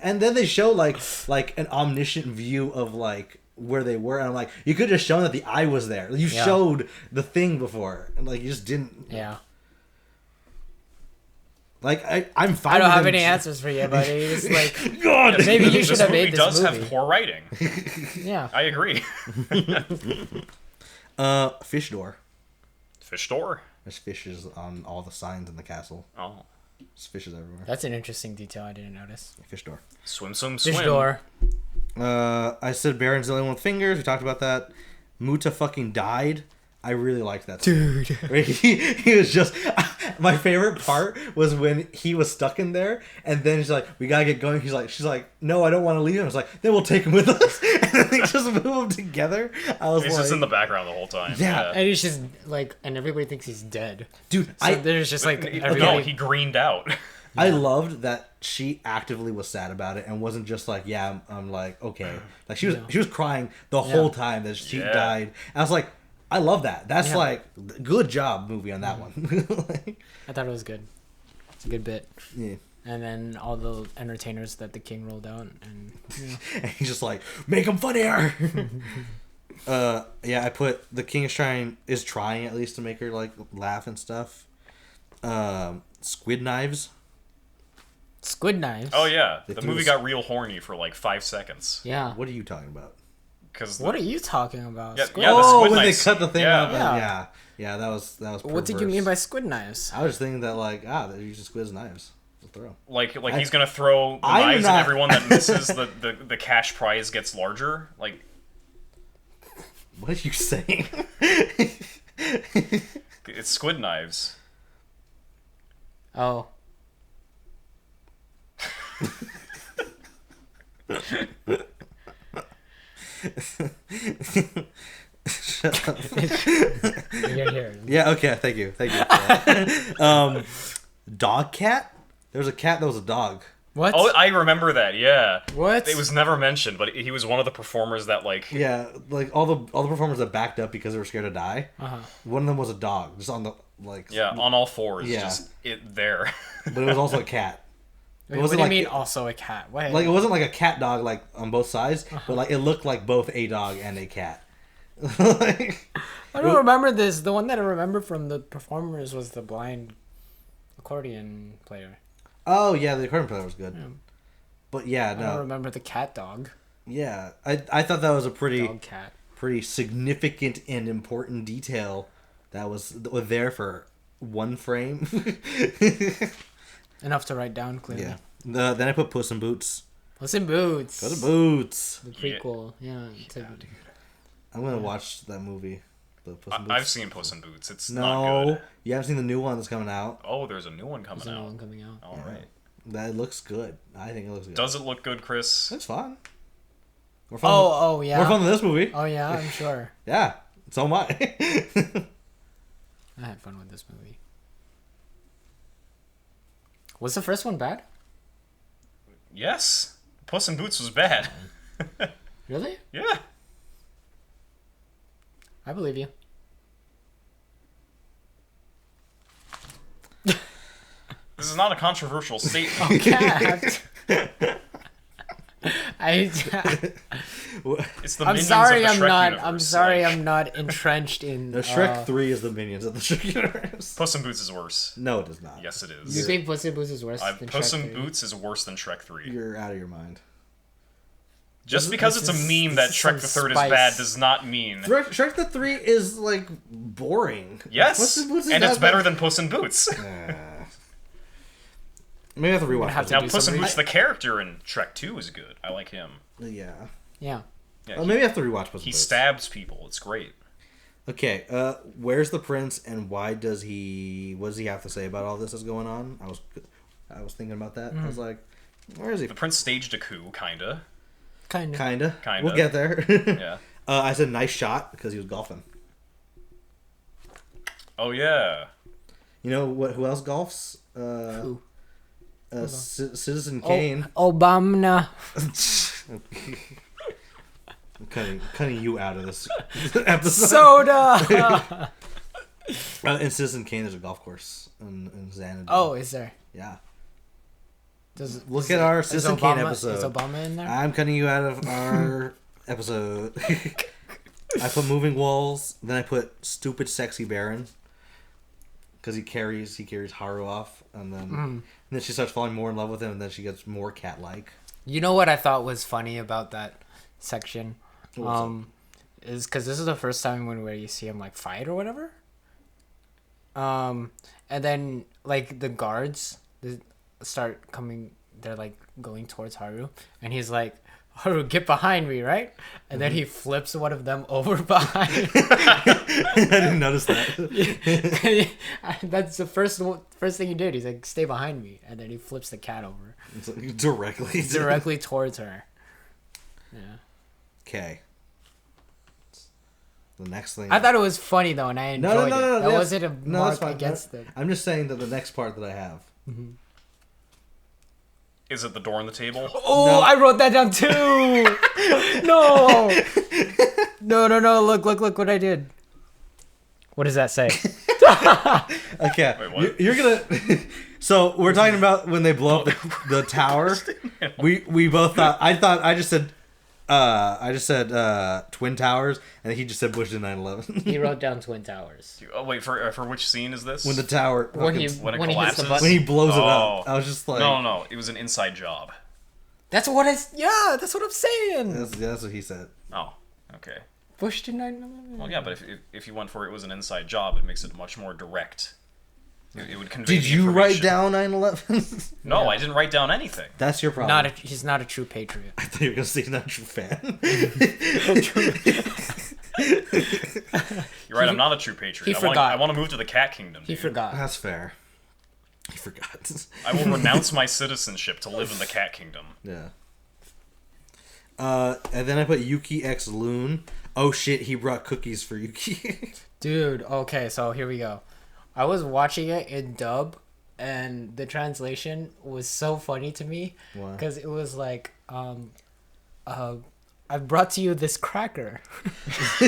[SPEAKER 1] And then they show like an omniscient view of like where they were, and I'm like, you could have just shown that the eye was there. You showed the thing before, and like you just didn't.
[SPEAKER 4] Yeah.
[SPEAKER 1] Like I'm fine.
[SPEAKER 4] I don't
[SPEAKER 1] with
[SPEAKER 4] have
[SPEAKER 1] them
[SPEAKER 4] any
[SPEAKER 1] sh-
[SPEAKER 4] answers for you, buddy. It's like
[SPEAKER 1] God,
[SPEAKER 4] maybe you should
[SPEAKER 2] This
[SPEAKER 4] have
[SPEAKER 2] movie
[SPEAKER 4] made this
[SPEAKER 2] does
[SPEAKER 4] movie.
[SPEAKER 2] have poor writing.
[SPEAKER 4] Yeah.
[SPEAKER 2] I agree.
[SPEAKER 1] Fish door.
[SPEAKER 2] Fish door.
[SPEAKER 1] There's fishes on all the signs in the castle.
[SPEAKER 2] Oh.
[SPEAKER 1] There's fishes everywhere.
[SPEAKER 4] That's an interesting detail I didn't notice.
[SPEAKER 1] Fish door.
[SPEAKER 2] Swim, swim,
[SPEAKER 4] Fish
[SPEAKER 2] swim.
[SPEAKER 4] door.
[SPEAKER 1] I said Baron's the only one with fingers. We talked about that. Muta fucking died. I really liked that scene.
[SPEAKER 4] Dude.
[SPEAKER 1] He was just my favorite part was when he was stuck in there, and then he's like, "We gotta get going." She's like, "No, I don't want to leave him." I was like, "Then we'll take him with us," and then they just move them together. I was
[SPEAKER 2] He's
[SPEAKER 1] like,
[SPEAKER 2] just in the background the whole time.
[SPEAKER 1] Yeah.
[SPEAKER 4] And he's just like, and everybody thinks he's dead.
[SPEAKER 1] dude,
[SPEAKER 4] So there's just like
[SPEAKER 2] No,
[SPEAKER 4] everybody.
[SPEAKER 2] he greened out.
[SPEAKER 1] I loved that she actively was sad about it and wasn't just like, "Yeah, I'm like okay." Like she was crying the whole time that she
[SPEAKER 2] Yeah.
[SPEAKER 1] died. And I was like, I love that. That's
[SPEAKER 4] Yeah.
[SPEAKER 1] like good job movie on that one. Like,
[SPEAKER 4] I thought it was good. It's a good bit.
[SPEAKER 1] yeah.
[SPEAKER 4] And then all the entertainers that the king rolled out, and
[SPEAKER 1] And he's just like, make him funnier. Yeah, I put the king is trying at least to make her like laugh and stuff. Squid knives.
[SPEAKER 4] Squid knives.
[SPEAKER 2] Oh yeah,
[SPEAKER 1] They
[SPEAKER 2] the
[SPEAKER 1] threw
[SPEAKER 2] movie
[SPEAKER 1] us-
[SPEAKER 2] got real horny for like 5 seconds.
[SPEAKER 4] Yeah.
[SPEAKER 1] What are you talking about?
[SPEAKER 2] Because
[SPEAKER 4] What are you talking about?
[SPEAKER 2] Yeah,
[SPEAKER 4] Squid
[SPEAKER 2] yeah, the
[SPEAKER 1] Oh,
[SPEAKER 2] squid
[SPEAKER 1] when they
[SPEAKER 2] knives
[SPEAKER 1] cut the thing
[SPEAKER 2] yeah.
[SPEAKER 1] out. Yeah, that was.
[SPEAKER 4] What did you mean by squid knives?
[SPEAKER 1] I was thinking that like they're using squid as knives to throw.
[SPEAKER 2] Like he's gonna throw the
[SPEAKER 1] I'm
[SPEAKER 2] knives
[SPEAKER 1] not-
[SPEAKER 2] and everyone that misses the cash prize gets larger. Like
[SPEAKER 1] What are you saying?
[SPEAKER 2] it's squid knives.
[SPEAKER 4] Oh.
[SPEAKER 1] Shut up.
[SPEAKER 4] You're here.
[SPEAKER 1] Yeah. Okay. Thank you. Dog cat. There was a cat that was a dog.
[SPEAKER 4] What?
[SPEAKER 2] Oh, I remember that. Yeah.
[SPEAKER 4] What?
[SPEAKER 2] It was never mentioned, but he was one of the performers that like.
[SPEAKER 1] Yeah, like all the performers that backed up because they were scared to die.
[SPEAKER 4] Uh-huh.
[SPEAKER 1] One of them was a dog, just on the like.
[SPEAKER 2] Yeah, on all fours,
[SPEAKER 1] Yeah.
[SPEAKER 2] just it there.
[SPEAKER 1] But it was also a cat.
[SPEAKER 4] Wait,
[SPEAKER 1] It
[SPEAKER 4] what
[SPEAKER 1] wasn't
[SPEAKER 4] do you
[SPEAKER 1] like
[SPEAKER 4] mean also a cat? What?
[SPEAKER 1] like it wasn't like a cat dog like on both sides,
[SPEAKER 4] Uh-huh.
[SPEAKER 1] but like it looked like both a dog and a cat. Like,
[SPEAKER 4] I don't remember this. The one that I remember from the performers was the blind accordion player.
[SPEAKER 1] oh yeah, the accordion player was good.
[SPEAKER 4] Yeah.
[SPEAKER 1] But yeah,
[SPEAKER 4] I don't
[SPEAKER 1] no,
[SPEAKER 4] remember the cat dog.
[SPEAKER 1] yeah, I thought that was a
[SPEAKER 4] Dog cat.
[SPEAKER 1] pretty significant and important detail that was there for one frame.
[SPEAKER 4] Enough to write down clearly.
[SPEAKER 1] Yeah. Then I put Puss in Boots.
[SPEAKER 4] Puss in Boots.
[SPEAKER 1] Go to Boots.
[SPEAKER 4] The prequel. Yeah.
[SPEAKER 1] I'm gonna watch that movie. The Puss in Boots.
[SPEAKER 2] I've seen Puss in Boots. It's not
[SPEAKER 1] No,
[SPEAKER 2] good.
[SPEAKER 1] you haven't seen the new one that's coming out.
[SPEAKER 2] Oh, there's a new one coming
[SPEAKER 4] There's another
[SPEAKER 2] out.
[SPEAKER 4] one coming out.
[SPEAKER 2] All right.
[SPEAKER 1] That looks good. I think it looks good.
[SPEAKER 2] Does it look good, Chris?
[SPEAKER 1] It's fun. More fun.
[SPEAKER 4] Oh yeah.
[SPEAKER 1] More fun than this movie.
[SPEAKER 4] Oh yeah, I'm sure.
[SPEAKER 1] Yeah. So am I.
[SPEAKER 4] I had fun with this movie. Was the first one bad?
[SPEAKER 2] Yes. Puss in Boots was bad.
[SPEAKER 4] Really?
[SPEAKER 2] Yeah.
[SPEAKER 4] I believe you.
[SPEAKER 2] This is not a controversial statement.
[SPEAKER 4] Cat.
[SPEAKER 2] It's the
[SPEAKER 4] I'm
[SPEAKER 2] minions
[SPEAKER 4] sorry.
[SPEAKER 2] of the
[SPEAKER 4] I'm
[SPEAKER 2] Shrek
[SPEAKER 4] not.
[SPEAKER 2] universe.
[SPEAKER 4] I'm sorry.
[SPEAKER 2] Like,
[SPEAKER 4] I'm not entrenched in.
[SPEAKER 1] the Shrek 3 is the minions of the Shrek universe.
[SPEAKER 2] Puss in Boots is worse.
[SPEAKER 1] No, it does not.
[SPEAKER 2] Yes, it
[SPEAKER 4] You
[SPEAKER 2] is.
[SPEAKER 4] think Puss in Boots is worse than
[SPEAKER 2] Puss
[SPEAKER 4] Shrek
[SPEAKER 2] in
[SPEAKER 4] 3?
[SPEAKER 2] Boots is worse than Shrek 3.
[SPEAKER 1] You're out of your mind.
[SPEAKER 2] Just because
[SPEAKER 4] this
[SPEAKER 2] it's a
[SPEAKER 4] is-
[SPEAKER 2] meme
[SPEAKER 4] this
[SPEAKER 2] that
[SPEAKER 4] is
[SPEAKER 2] Shrek the
[SPEAKER 4] some
[SPEAKER 2] Third is
[SPEAKER 4] spice.
[SPEAKER 2] bad does not mean.
[SPEAKER 1] Shrek the 3 is like boring.
[SPEAKER 2] Yes,
[SPEAKER 1] Puss in Boots is
[SPEAKER 2] and
[SPEAKER 1] not
[SPEAKER 2] it's better
[SPEAKER 1] bad.
[SPEAKER 2] than Puss in Boots.
[SPEAKER 1] Maybe I have to rewatch
[SPEAKER 4] have
[SPEAKER 1] Puss
[SPEAKER 4] to
[SPEAKER 1] in
[SPEAKER 2] Now,
[SPEAKER 4] do
[SPEAKER 2] Puss in
[SPEAKER 4] some
[SPEAKER 2] Boots, the character in Shrek 2 is good. I like him.
[SPEAKER 1] Boots. Yeah.
[SPEAKER 4] Yeah.
[SPEAKER 2] Yeah,
[SPEAKER 1] Maybe I have to rewatch Puss in
[SPEAKER 2] he
[SPEAKER 1] Boots.
[SPEAKER 2] stabs people. It's great.
[SPEAKER 1] Okay, where's the prince and why does he... What does he have to say about all this that's going on? I was thinking about that. I was like, where is he?
[SPEAKER 2] The prince staged a coup, kinda.
[SPEAKER 4] Kind of.
[SPEAKER 1] Kinda.
[SPEAKER 2] Kinda.
[SPEAKER 1] We'll get there.
[SPEAKER 2] Yeah.
[SPEAKER 1] I said nice shot because he was golfing.
[SPEAKER 2] Oh yeah.
[SPEAKER 1] You know what? Who else golfs?
[SPEAKER 4] Who?
[SPEAKER 1] Citizen Kane.
[SPEAKER 4] Obama.
[SPEAKER 1] I'm cutting you out of this episode.
[SPEAKER 4] Soda.
[SPEAKER 1] In Citizen Kane, there's a golf course in Xanadu.
[SPEAKER 4] Oh, is there?
[SPEAKER 1] Yeah.
[SPEAKER 4] Look
[SPEAKER 1] at our Citizen Kane episode.
[SPEAKER 4] Is Obama in there?
[SPEAKER 1] I'm cutting you out of our episode. I put moving walls. Then I put stupid sexy Baron. Because he carries Haru off, and then she starts falling more in love with him, and then she gets more cat-like.
[SPEAKER 4] You know what I thought was funny about that section?
[SPEAKER 1] What's
[SPEAKER 4] Is because this is the first time where you see him like fight or whatever. And then like the guards start coming. They're like going towards Haru, and he's like, "Haru, get behind me!" Right? And then he flips one of them over behind.
[SPEAKER 1] I didn't notice that.
[SPEAKER 4] That's the first thing he did. He's like, "Stay behind me," and then he flips the cat over
[SPEAKER 1] It's like directly.
[SPEAKER 4] directly towards her. Yeah.
[SPEAKER 1] Okay. The next thing.
[SPEAKER 4] I thought it was funny though, and I enjoyed
[SPEAKER 1] no.
[SPEAKER 4] it. That
[SPEAKER 1] that's-
[SPEAKER 4] wasn't a
[SPEAKER 1] no, that's
[SPEAKER 4] mark
[SPEAKER 1] fine.
[SPEAKER 4] against it.
[SPEAKER 1] I'm just saying that the next part that I have.
[SPEAKER 2] Is it the door on the table?
[SPEAKER 4] Oh,
[SPEAKER 1] No.
[SPEAKER 4] I wrote that down too. No. Look what I did. What does that say?
[SPEAKER 1] Okay.
[SPEAKER 2] Wait, what?
[SPEAKER 1] You're gonna. So we're talking about when they blow up the tower. We both thought. I just said I just said Twin Towers, and he just said Bush did 9/11.
[SPEAKER 3] He wrote down Twin Towers.
[SPEAKER 2] Oh wait, for which scene is this?
[SPEAKER 1] When the tower
[SPEAKER 3] When he
[SPEAKER 2] when it
[SPEAKER 3] hits the
[SPEAKER 2] collapses?
[SPEAKER 3] button.
[SPEAKER 1] when he blows it
[SPEAKER 2] Oh.
[SPEAKER 1] up, I was just like,
[SPEAKER 2] No, it was an inside job.
[SPEAKER 4] That's what that's what I'm saying.
[SPEAKER 1] That's what he said.
[SPEAKER 2] Oh, okay.
[SPEAKER 4] Bush did 9/11.
[SPEAKER 2] Well, yeah, but if you went for it was an inside job, it makes it much more direct. It would convey.
[SPEAKER 1] Did
[SPEAKER 2] the
[SPEAKER 1] you write
[SPEAKER 2] information.
[SPEAKER 1] down 9/11?
[SPEAKER 2] No, I didn't write down anything.
[SPEAKER 1] That's your problem.
[SPEAKER 4] He's not a true patriot.
[SPEAKER 1] I thought you were gonna say he's not a true fan.
[SPEAKER 2] You're right. I'm not a true patriot.
[SPEAKER 4] He forgot.
[SPEAKER 2] I want to move to the Cat Kingdom.
[SPEAKER 4] He
[SPEAKER 2] dude.
[SPEAKER 4] forgot.
[SPEAKER 1] That's fair. He forgot.
[SPEAKER 2] I will renounce my citizenship to live in the Cat Kingdom.
[SPEAKER 1] Yeah. And then I put Yuki x Lune. Oh shit, he brought cookies for Yuki.
[SPEAKER 4] Dude, okay, so here we go. I was watching it in dub, and the translation was so funny to me
[SPEAKER 1] Why?
[SPEAKER 4] because it was like, I brought to you this cracker.
[SPEAKER 2] He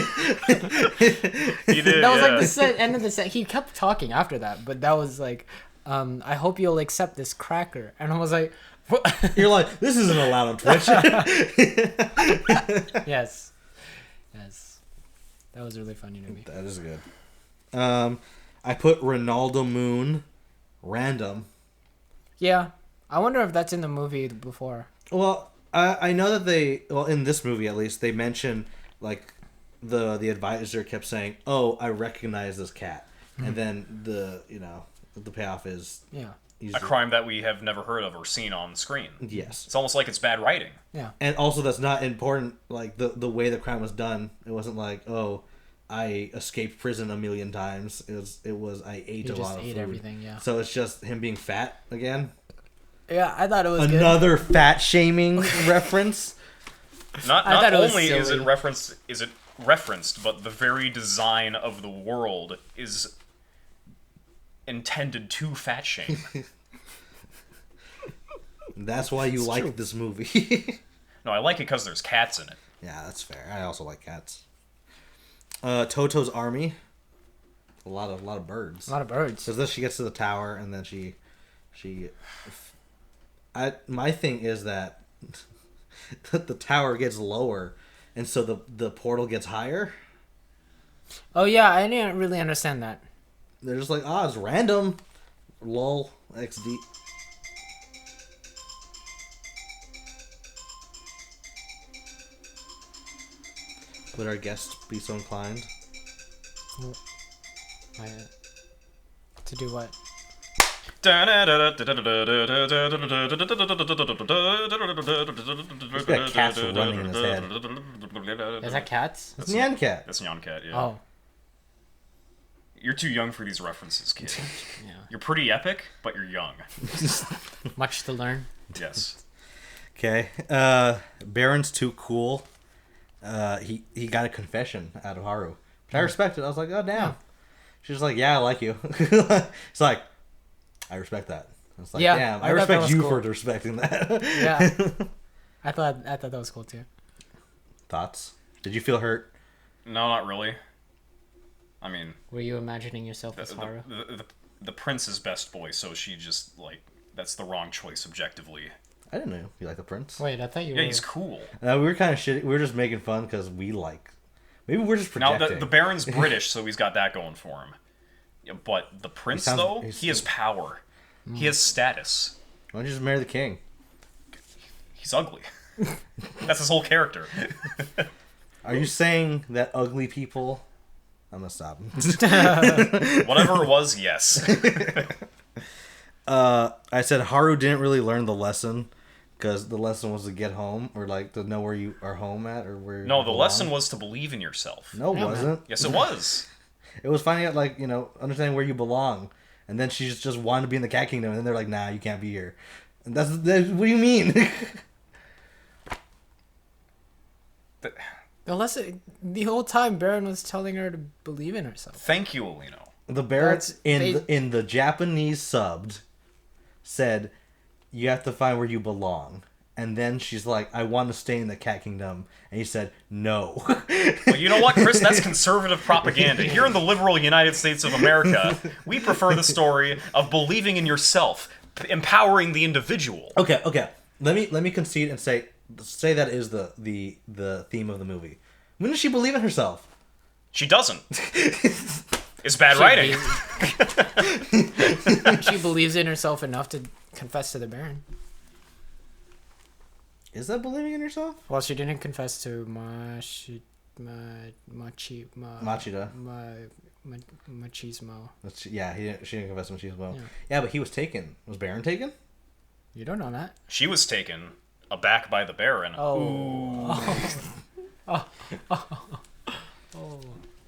[SPEAKER 2] did.
[SPEAKER 4] That was like
[SPEAKER 2] yeah.
[SPEAKER 4] the end of the set. He kept talking after that, but that was like, I hope you'll accept this cracker. And I was like, what?
[SPEAKER 1] You're like, this isn't allowed on Twitch.
[SPEAKER 4] Yes. That was really funny to me.
[SPEAKER 1] That is good. I put Ronaldo Moon random.
[SPEAKER 4] Yeah. I wonder if that's in the movie before.
[SPEAKER 1] Well, I know that in this movie at least, they mention like the advisor kept saying, "Oh, I recognize this cat," and then the payoff is
[SPEAKER 4] Yeah.
[SPEAKER 2] A crime that we have never heard of or seen on the screen.
[SPEAKER 1] Yes,
[SPEAKER 2] It's almost like it's bad writing.
[SPEAKER 4] Yeah.
[SPEAKER 1] and also that's not important. Like the way the crime was done, it wasn't like, "Oh, I escaped prison a million times." It was I ate
[SPEAKER 4] He
[SPEAKER 1] a
[SPEAKER 4] just
[SPEAKER 1] lot of
[SPEAKER 4] ate
[SPEAKER 1] food.
[SPEAKER 4] everything, yeah.
[SPEAKER 1] So it's just him being fat again.
[SPEAKER 4] Yeah, I thought it was good.
[SPEAKER 1] Another fat shaming reference.
[SPEAKER 2] Not
[SPEAKER 4] thought it was
[SPEAKER 2] only is
[SPEAKER 4] silly.
[SPEAKER 2] it referenced, but the very design of the world is intended to fat shame.
[SPEAKER 1] That's why you like
[SPEAKER 4] true.
[SPEAKER 1] this movie.
[SPEAKER 2] No, I like it because there's cats in it.
[SPEAKER 1] Yeah, that's fair. I also like cats. Toto's army. A lot of birds.
[SPEAKER 4] A lot of birds.
[SPEAKER 1] Because then she gets to the tower and then my thing is that the tower gets lower and so the portal gets higher.
[SPEAKER 4] Oh yeah, I didn't really understand that.
[SPEAKER 1] They're just like, it's random. Lol. XD. Would our guests be so inclined?
[SPEAKER 4] To do what?
[SPEAKER 1] He's got cats running in his head.
[SPEAKER 4] Is that cats?
[SPEAKER 1] It's Nyan Cat.
[SPEAKER 2] That's Nyan Cat, yeah.
[SPEAKER 4] Oh.
[SPEAKER 2] You're too young for these references, kid.
[SPEAKER 4] Yeah.
[SPEAKER 2] You're pretty epic, but you're young.
[SPEAKER 4] Much to learn.
[SPEAKER 2] Yes.
[SPEAKER 1] Okay. Baron's too cool. He got a confession out of Haru. Which I respected. I was like, oh damn. She's like, yeah, I like you. It's like, I respect that. I was like,
[SPEAKER 4] Yeah,
[SPEAKER 1] damn,
[SPEAKER 4] I
[SPEAKER 1] I
[SPEAKER 4] thought that
[SPEAKER 1] respect
[SPEAKER 4] was
[SPEAKER 1] you
[SPEAKER 4] cool.
[SPEAKER 1] for respecting that.
[SPEAKER 4] Yeah. I thought that was cool too.
[SPEAKER 1] Thoughts? Did you feel hurt?
[SPEAKER 2] No, not really. I mean,
[SPEAKER 4] Were you imagining yourself as Haru?
[SPEAKER 2] the prince is best boy, so she just, like, that's the wrong choice objectively.
[SPEAKER 1] I didn't know you like the prince.
[SPEAKER 4] Wait, I thought you were.
[SPEAKER 2] Yeah, he's cool.
[SPEAKER 1] We were kind of shitty. We were just making fun because we like. Maybe we're just
[SPEAKER 2] Now,
[SPEAKER 1] projecting.
[SPEAKER 2] the Baron's British, so he's got that going for him. Yeah, but the prince, though, he has power. He has status.
[SPEAKER 1] Why don't you just marry the king?
[SPEAKER 2] He's ugly. That's his whole character.
[SPEAKER 1] Are you saying that ugly people? I'm gonna stop.
[SPEAKER 2] Whatever it was, yes.
[SPEAKER 1] I said Haru didn't really learn the lesson because the lesson was to get home or like to know where you are home at or where.
[SPEAKER 2] No,
[SPEAKER 1] you
[SPEAKER 2] the
[SPEAKER 1] belong.
[SPEAKER 2] lesson was to believe in yourself.
[SPEAKER 1] No, it wasn't.
[SPEAKER 2] Yes, it was.
[SPEAKER 1] It was finding out like understanding where you belong, and then she just wanted to be in the Cat Kingdom, and then they're like, "Nah, you can't be here." And that's what do you mean?
[SPEAKER 4] The lesson. The whole time, Baron was telling her to believe in herself.
[SPEAKER 2] Thank you, Elino.
[SPEAKER 1] The Barretts
[SPEAKER 4] That's-
[SPEAKER 1] in the Japanese subbed said you have to find where you belong. And then she's like, I want to stay in the Cat Kingdom. And he said, no.
[SPEAKER 2] Well, you know what, Chris? That's conservative propaganda. Here in the liberal United States of America, we prefer the story of believing in yourself, empowering the individual.
[SPEAKER 1] Okay. Let me concede and say say that is the theme of the movie. When does she believe in herself?
[SPEAKER 2] She doesn't. It's bad writing.
[SPEAKER 4] She believes in herself enough to confess to the Baron.
[SPEAKER 1] Is that believing in yourself?
[SPEAKER 4] Well, she didn't confess to
[SPEAKER 1] Machida.
[SPEAKER 4] machismo.
[SPEAKER 1] Yeah, she didn't confess to machismo.
[SPEAKER 4] Yeah.
[SPEAKER 1] Yeah, but he was taken. Was Baron taken?
[SPEAKER 4] You don't know that.
[SPEAKER 2] She was taken aback by the Baron.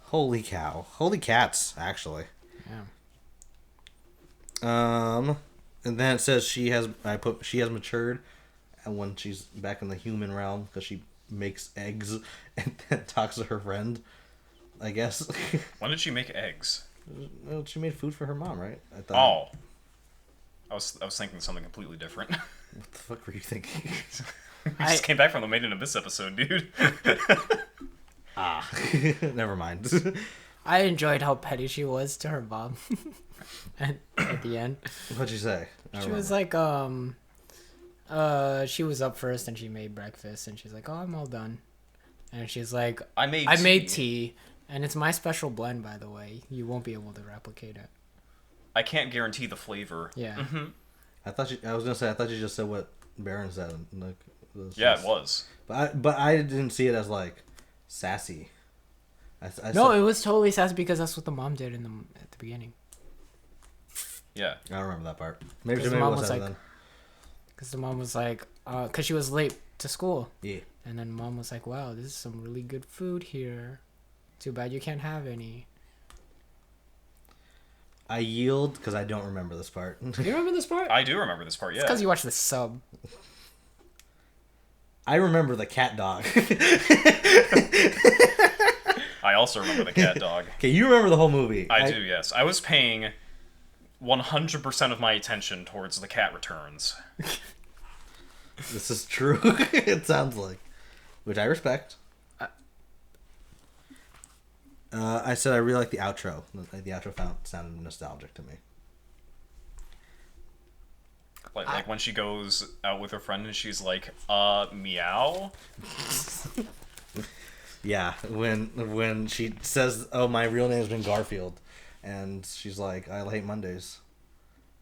[SPEAKER 1] Holy cow. Holy cats, actually.
[SPEAKER 4] Yeah.
[SPEAKER 1] And then it says she has matured, and when she's back in the human realm, because she makes eggs and then talks to her friend, I guess.
[SPEAKER 2] When did she make eggs?
[SPEAKER 1] Well, she made food for her mom, right? I thought.
[SPEAKER 2] Oh. I was thinking something completely different.
[SPEAKER 1] What the fuck were you thinking?
[SPEAKER 2] We just came back from the Made in Abyss episode, dude.
[SPEAKER 1] Never mind.
[SPEAKER 4] I enjoyed how petty she was to her mom. At the end.
[SPEAKER 1] What'd you say?
[SPEAKER 4] She was like, she was up first and she made breakfast and she's like, oh, I'm all done. And she's like, I made tea and it's my special blend, by the way. You won't be able to replicate it.
[SPEAKER 2] I can't guarantee the flavor.
[SPEAKER 4] Yeah.
[SPEAKER 2] Mm-hmm.
[SPEAKER 1] I thought you just said what Baron said. Like,
[SPEAKER 2] it was.
[SPEAKER 1] But I didn't see it as like sassy.
[SPEAKER 4] No, it was totally sassy because that's what the mom did at the beginning.
[SPEAKER 2] Yeah.
[SPEAKER 1] I don't remember that part. Maybe
[SPEAKER 4] the
[SPEAKER 1] it
[SPEAKER 4] mom
[SPEAKER 1] was
[SPEAKER 4] was
[SPEAKER 1] sassy
[SPEAKER 4] like,
[SPEAKER 1] then.
[SPEAKER 4] because the mom was like, because she was late to school.
[SPEAKER 1] Yeah.
[SPEAKER 4] And then mom was like, wow, this is some really good food here. Too bad you can't have any.
[SPEAKER 1] I yield because I don't remember this part.
[SPEAKER 4] You remember this part?
[SPEAKER 2] I do remember this part, yeah.
[SPEAKER 4] It's because you watched the sub.
[SPEAKER 1] I remember the cat dog.
[SPEAKER 2] I also remember the cat dog.
[SPEAKER 1] Okay, you remember the whole movie.
[SPEAKER 2] I do, yes. I was paying 100% of my attention towards the cat returns.
[SPEAKER 1] This is true. It sounds like. Which I respect. I said I really like the outro. The outro sounded nostalgic to me.
[SPEAKER 2] Like when she goes out with her friend and she's like, meow?
[SPEAKER 1] Yeah, when she says, "Oh, my real name's been Garfield," and she's like, "I hate Mondays."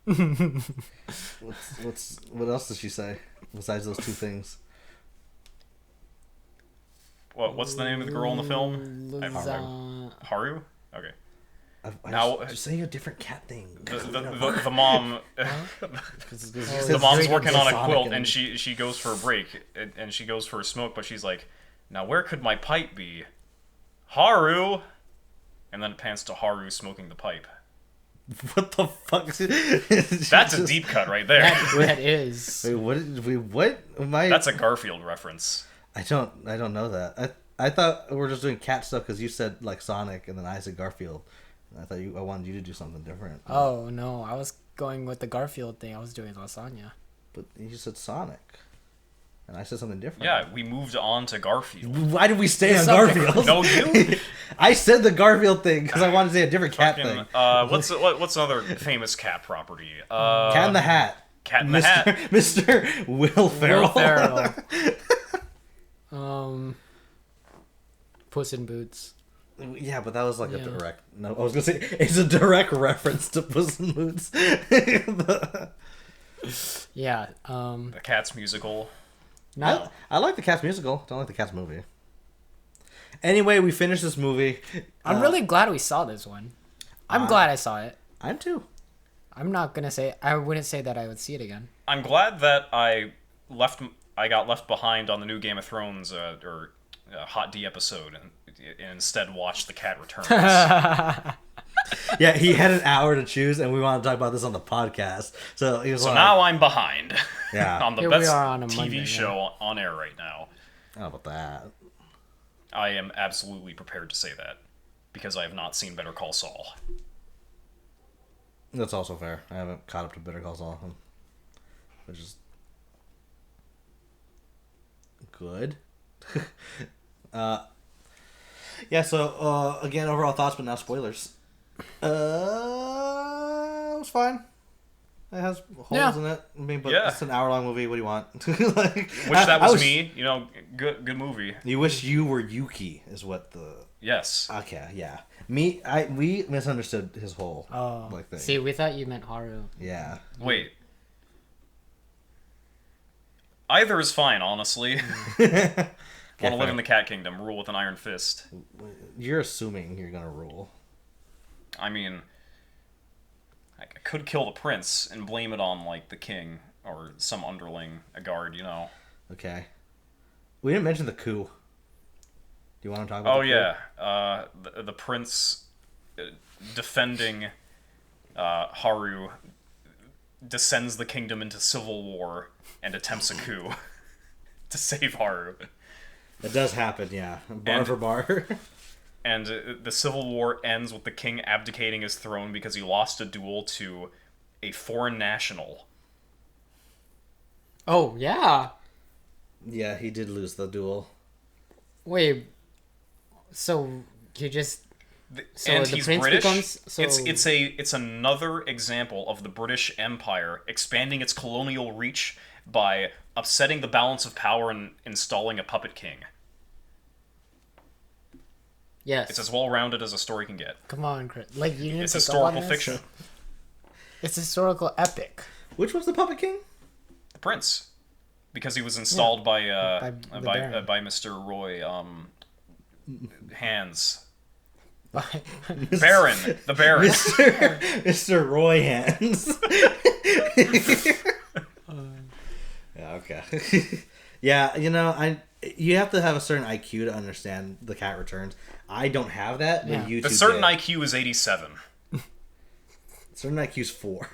[SPEAKER 1] What else does she say besides those two things?
[SPEAKER 2] What's the name of the girl in the film? Haru? Okay.
[SPEAKER 1] Now, just say a different cat thing.
[SPEAKER 2] The mom, the mom's working on a quilt, and she goes for a break, and she goes for a smoke, but she's like, "Now where could my pipe be, Haru?" And then it pans to Haru smoking the pipe.
[SPEAKER 1] What the fuck?
[SPEAKER 2] That's a deep cut right there.
[SPEAKER 4] That is.
[SPEAKER 1] Wait, what? Am I?
[SPEAKER 2] That's a Garfield reference.
[SPEAKER 1] I don't know that. I thought we were just doing cat stuff because you said like Sonic, and then I said Garfield. I wanted you to do something different.
[SPEAKER 4] Oh no, I was going with the Garfield thing. I was doing lasagna.
[SPEAKER 1] But you said Sonic, and I said something different.
[SPEAKER 2] Yeah, we moved on to Garfield.
[SPEAKER 1] Why did we stay on Garfield?
[SPEAKER 2] No, you.
[SPEAKER 1] I said the Garfield thing because I wanted to say a different cat thing.
[SPEAKER 2] What's another famous cat property?
[SPEAKER 1] Cat in the Hat.
[SPEAKER 2] Cat in the Hat.
[SPEAKER 1] Mr. Will Ferrell.
[SPEAKER 4] Puss in Boots.
[SPEAKER 1] Yeah, but that was like a direct. No, I was gonna say it's a direct reference to Puss in Boots.
[SPEAKER 4] Yeah.
[SPEAKER 2] The Cats musical.
[SPEAKER 1] No, I like the Cats musical. Don't like the Cats movie. Anyway, we finished this movie.
[SPEAKER 4] I'm really glad we saw this one. I'm glad I saw it.
[SPEAKER 1] I'm too.
[SPEAKER 4] I'm not gonna say. I wouldn't say that I would see it again.
[SPEAKER 2] I'm glad that I got left behind on the new Game of Thrones or Hot D episode and instead watched The Cat Returns.
[SPEAKER 1] Yeah, he had an hour to choose, and we wanted to talk about this on the podcast. So he was like,
[SPEAKER 2] now I'm behind.
[SPEAKER 1] Yeah.
[SPEAKER 2] On the
[SPEAKER 4] Here
[SPEAKER 2] best
[SPEAKER 4] we are on a
[SPEAKER 2] TV
[SPEAKER 4] Monday,
[SPEAKER 2] show on air right now.
[SPEAKER 1] How about that?
[SPEAKER 2] I am absolutely prepared to say that because I have not seen Better Call Saul.
[SPEAKER 1] That's also fair. I haven't caught up to Better Call Saul, which is good. Yeah. So again, overall thoughts, but now spoilers. It was fine. It has holes
[SPEAKER 4] Yeah.
[SPEAKER 1] in it. I mean, but
[SPEAKER 2] Yeah.
[SPEAKER 1] it's an hour-long movie. What do you want? like,
[SPEAKER 2] Wish that was me. You know, good movie.
[SPEAKER 1] You wish you were Yuki, is what the.
[SPEAKER 2] Yes.
[SPEAKER 1] Okay, yeah. We misunderstood his whole like thing.
[SPEAKER 4] See, we thought you meant Haru.
[SPEAKER 1] Yeah.
[SPEAKER 2] Wait. Either is fine, honestly. Want to live
[SPEAKER 1] fair.
[SPEAKER 2] in the cat kingdom, rule with an iron fist.
[SPEAKER 1] You're assuming you're gonna rule.
[SPEAKER 2] I mean, I could kill the prince and blame it on, like, the king or some underling, a guard, you know.
[SPEAKER 1] Okay. We didn't mention the coup. Do you want to talk about?
[SPEAKER 2] Oh,
[SPEAKER 1] the coup?
[SPEAKER 2] yeah. The prince defending Haru descends the kingdom into civil war and attempts a coup to save Haru.
[SPEAKER 1] It does happen, yeah. Bar
[SPEAKER 2] And-
[SPEAKER 1] for bar.
[SPEAKER 2] And the civil war ends with the king abdicating his throne because he lost a duel to a foreign national.
[SPEAKER 4] Oh yeah.
[SPEAKER 1] Yeah, he did lose the duel.
[SPEAKER 4] Wait. So you just So
[SPEAKER 2] And
[SPEAKER 4] the
[SPEAKER 2] he's
[SPEAKER 4] prince
[SPEAKER 2] British.
[SPEAKER 4] becomes- so-
[SPEAKER 2] It's another example of the British Empire expanding its colonial reach by upsetting the balance of power and installing a puppet king.
[SPEAKER 4] yes.
[SPEAKER 2] It's as well rounded as a story can get.
[SPEAKER 4] Come on, Chris. Like you didn't
[SPEAKER 2] It's
[SPEAKER 4] pick up on
[SPEAKER 2] historical
[SPEAKER 4] this?
[SPEAKER 2] fiction.
[SPEAKER 4] It's historical epic.
[SPEAKER 1] Which was the Puppet King?
[SPEAKER 2] The prince, because he was installed by
[SPEAKER 4] the Baron.
[SPEAKER 2] by Mr. Roy Hands.
[SPEAKER 4] By-
[SPEAKER 2] Baron, the Baron.
[SPEAKER 1] Mr. Roy Hands. Yeah, okay. Yeah, you have to have a certain IQ to understand the cat returns. I don't have that, but
[SPEAKER 4] Yeah.
[SPEAKER 1] you
[SPEAKER 2] The
[SPEAKER 1] two
[SPEAKER 2] certain
[SPEAKER 1] did.
[SPEAKER 2] IQ is 87.
[SPEAKER 1] Certain IQ's 4.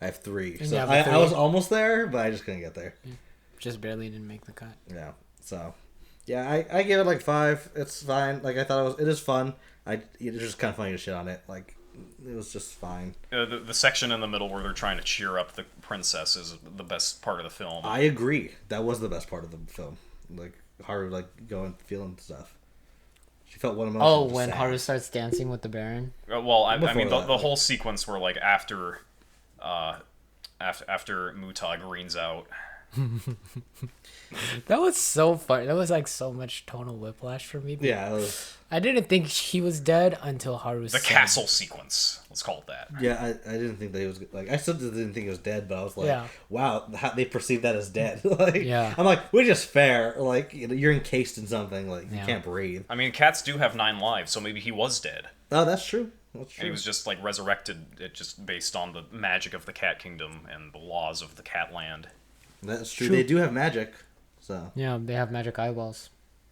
[SPEAKER 1] I have 3.
[SPEAKER 4] And
[SPEAKER 1] So
[SPEAKER 4] you have
[SPEAKER 1] I
[SPEAKER 4] 3?
[SPEAKER 1] was almost there, but I just couldn't get there.
[SPEAKER 4] just barely didn't make the cut.
[SPEAKER 1] Yeah. So, yeah, I gave it like 5. It's fine. Like I thought it is fun. It was just kind of funny to shit on it. Like it was just fine.
[SPEAKER 2] The section in the middle where they're trying to cheer up the princess is the best part of the film.
[SPEAKER 1] I agree. That was the best part of the film. Like Haru, like going feeling stuff. She felt one emotion.
[SPEAKER 4] Oh,
[SPEAKER 1] just
[SPEAKER 4] when
[SPEAKER 1] sad.
[SPEAKER 4] Haru starts dancing with the Baron.
[SPEAKER 2] Well, I
[SPEAKER 1] Before
[SPEAKER 2] mean,
[SPEAKER 1] that,
[SPEAKER 2] the
[SPEAKER 1] like-
[SPEAKER 2] whole sequence where like after Muta greens out.
[SPEAKER 4] That was so fun. That was like so much tonal whiplash for me.
[SPEAKER 1] Yeah, it was,
[SPEAKER 4] I didn't think he was dead until Haru
[SPEAKER 2] The
[SPEAKER 4] said-
[SPEAKER 2] castle sequence, let's call it that.
[SPEAKER 1] yeah. I didn't think that he was like. I still didn't think he was dead, but I was like,
[SPEAKER 4] Yeah.
[SPEAKER 1] wow, how they perceive that as dead. Like,
[SPEAKER 4] Yeah.
[SPEAKER 1] I'm like, we're just fair. Like, you're encased in something. Like, you
[SPEAKER 4] Yeah.
[SPEAKER 1] can't breathe.
[SPEAKER 2] I mean, cats do have 9 lives, so maybe he was dead.
[SPEAKER 1] Oh, that's true. That's
[SPEAKER 2] And
[SPEAKER 1] true.
[SPEAKER 2] he was just like resurrected, it just based on the magic of the cat kingdom and the laws of the cat land.
[SPEAKER 1] That's true.
[SPEAKER 4] True.
[SPEAKER 1] They do have magic, so
[SPEAKER 4] Yeah, they have magic eyeballs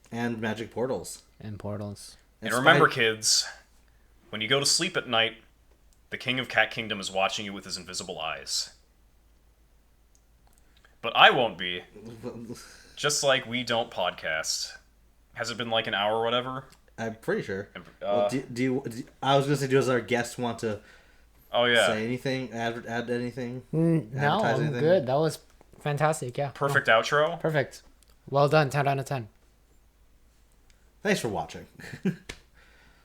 [SPEAKER 1] and magic portals.
[SPEAKER 4] and portals.
[SPEAKER 2] And remember, kids, when you go to sleep at night, the king of Cat Kingdom is watching you with his invisible eyes. But I won't be. Just like we don't podcast. Has it been like an hour or whatever?
[SPEAKER 1] I'm pretty sure.
[SPEAKER 2] Uh,
[SPEAKER 1] Well, I was gonna say, does our guest want to
[SPEAKER 2] Oh yeah.
[SPEAKER 1] say anything? Add anything?
[SPEAKER 4] No,
[SPEAKER 1] Advertise
[SPEAKER 4] I'm
[SPEAKER 1] anything?
[SPEAKER 4] good. That was fantastic. Yeah.
[SPEAKER 2] Perfect outro.
[SPEAKER 4] Perfect. Well done. 10 out of 10.
[SPEAKER 1] Thanks for watching.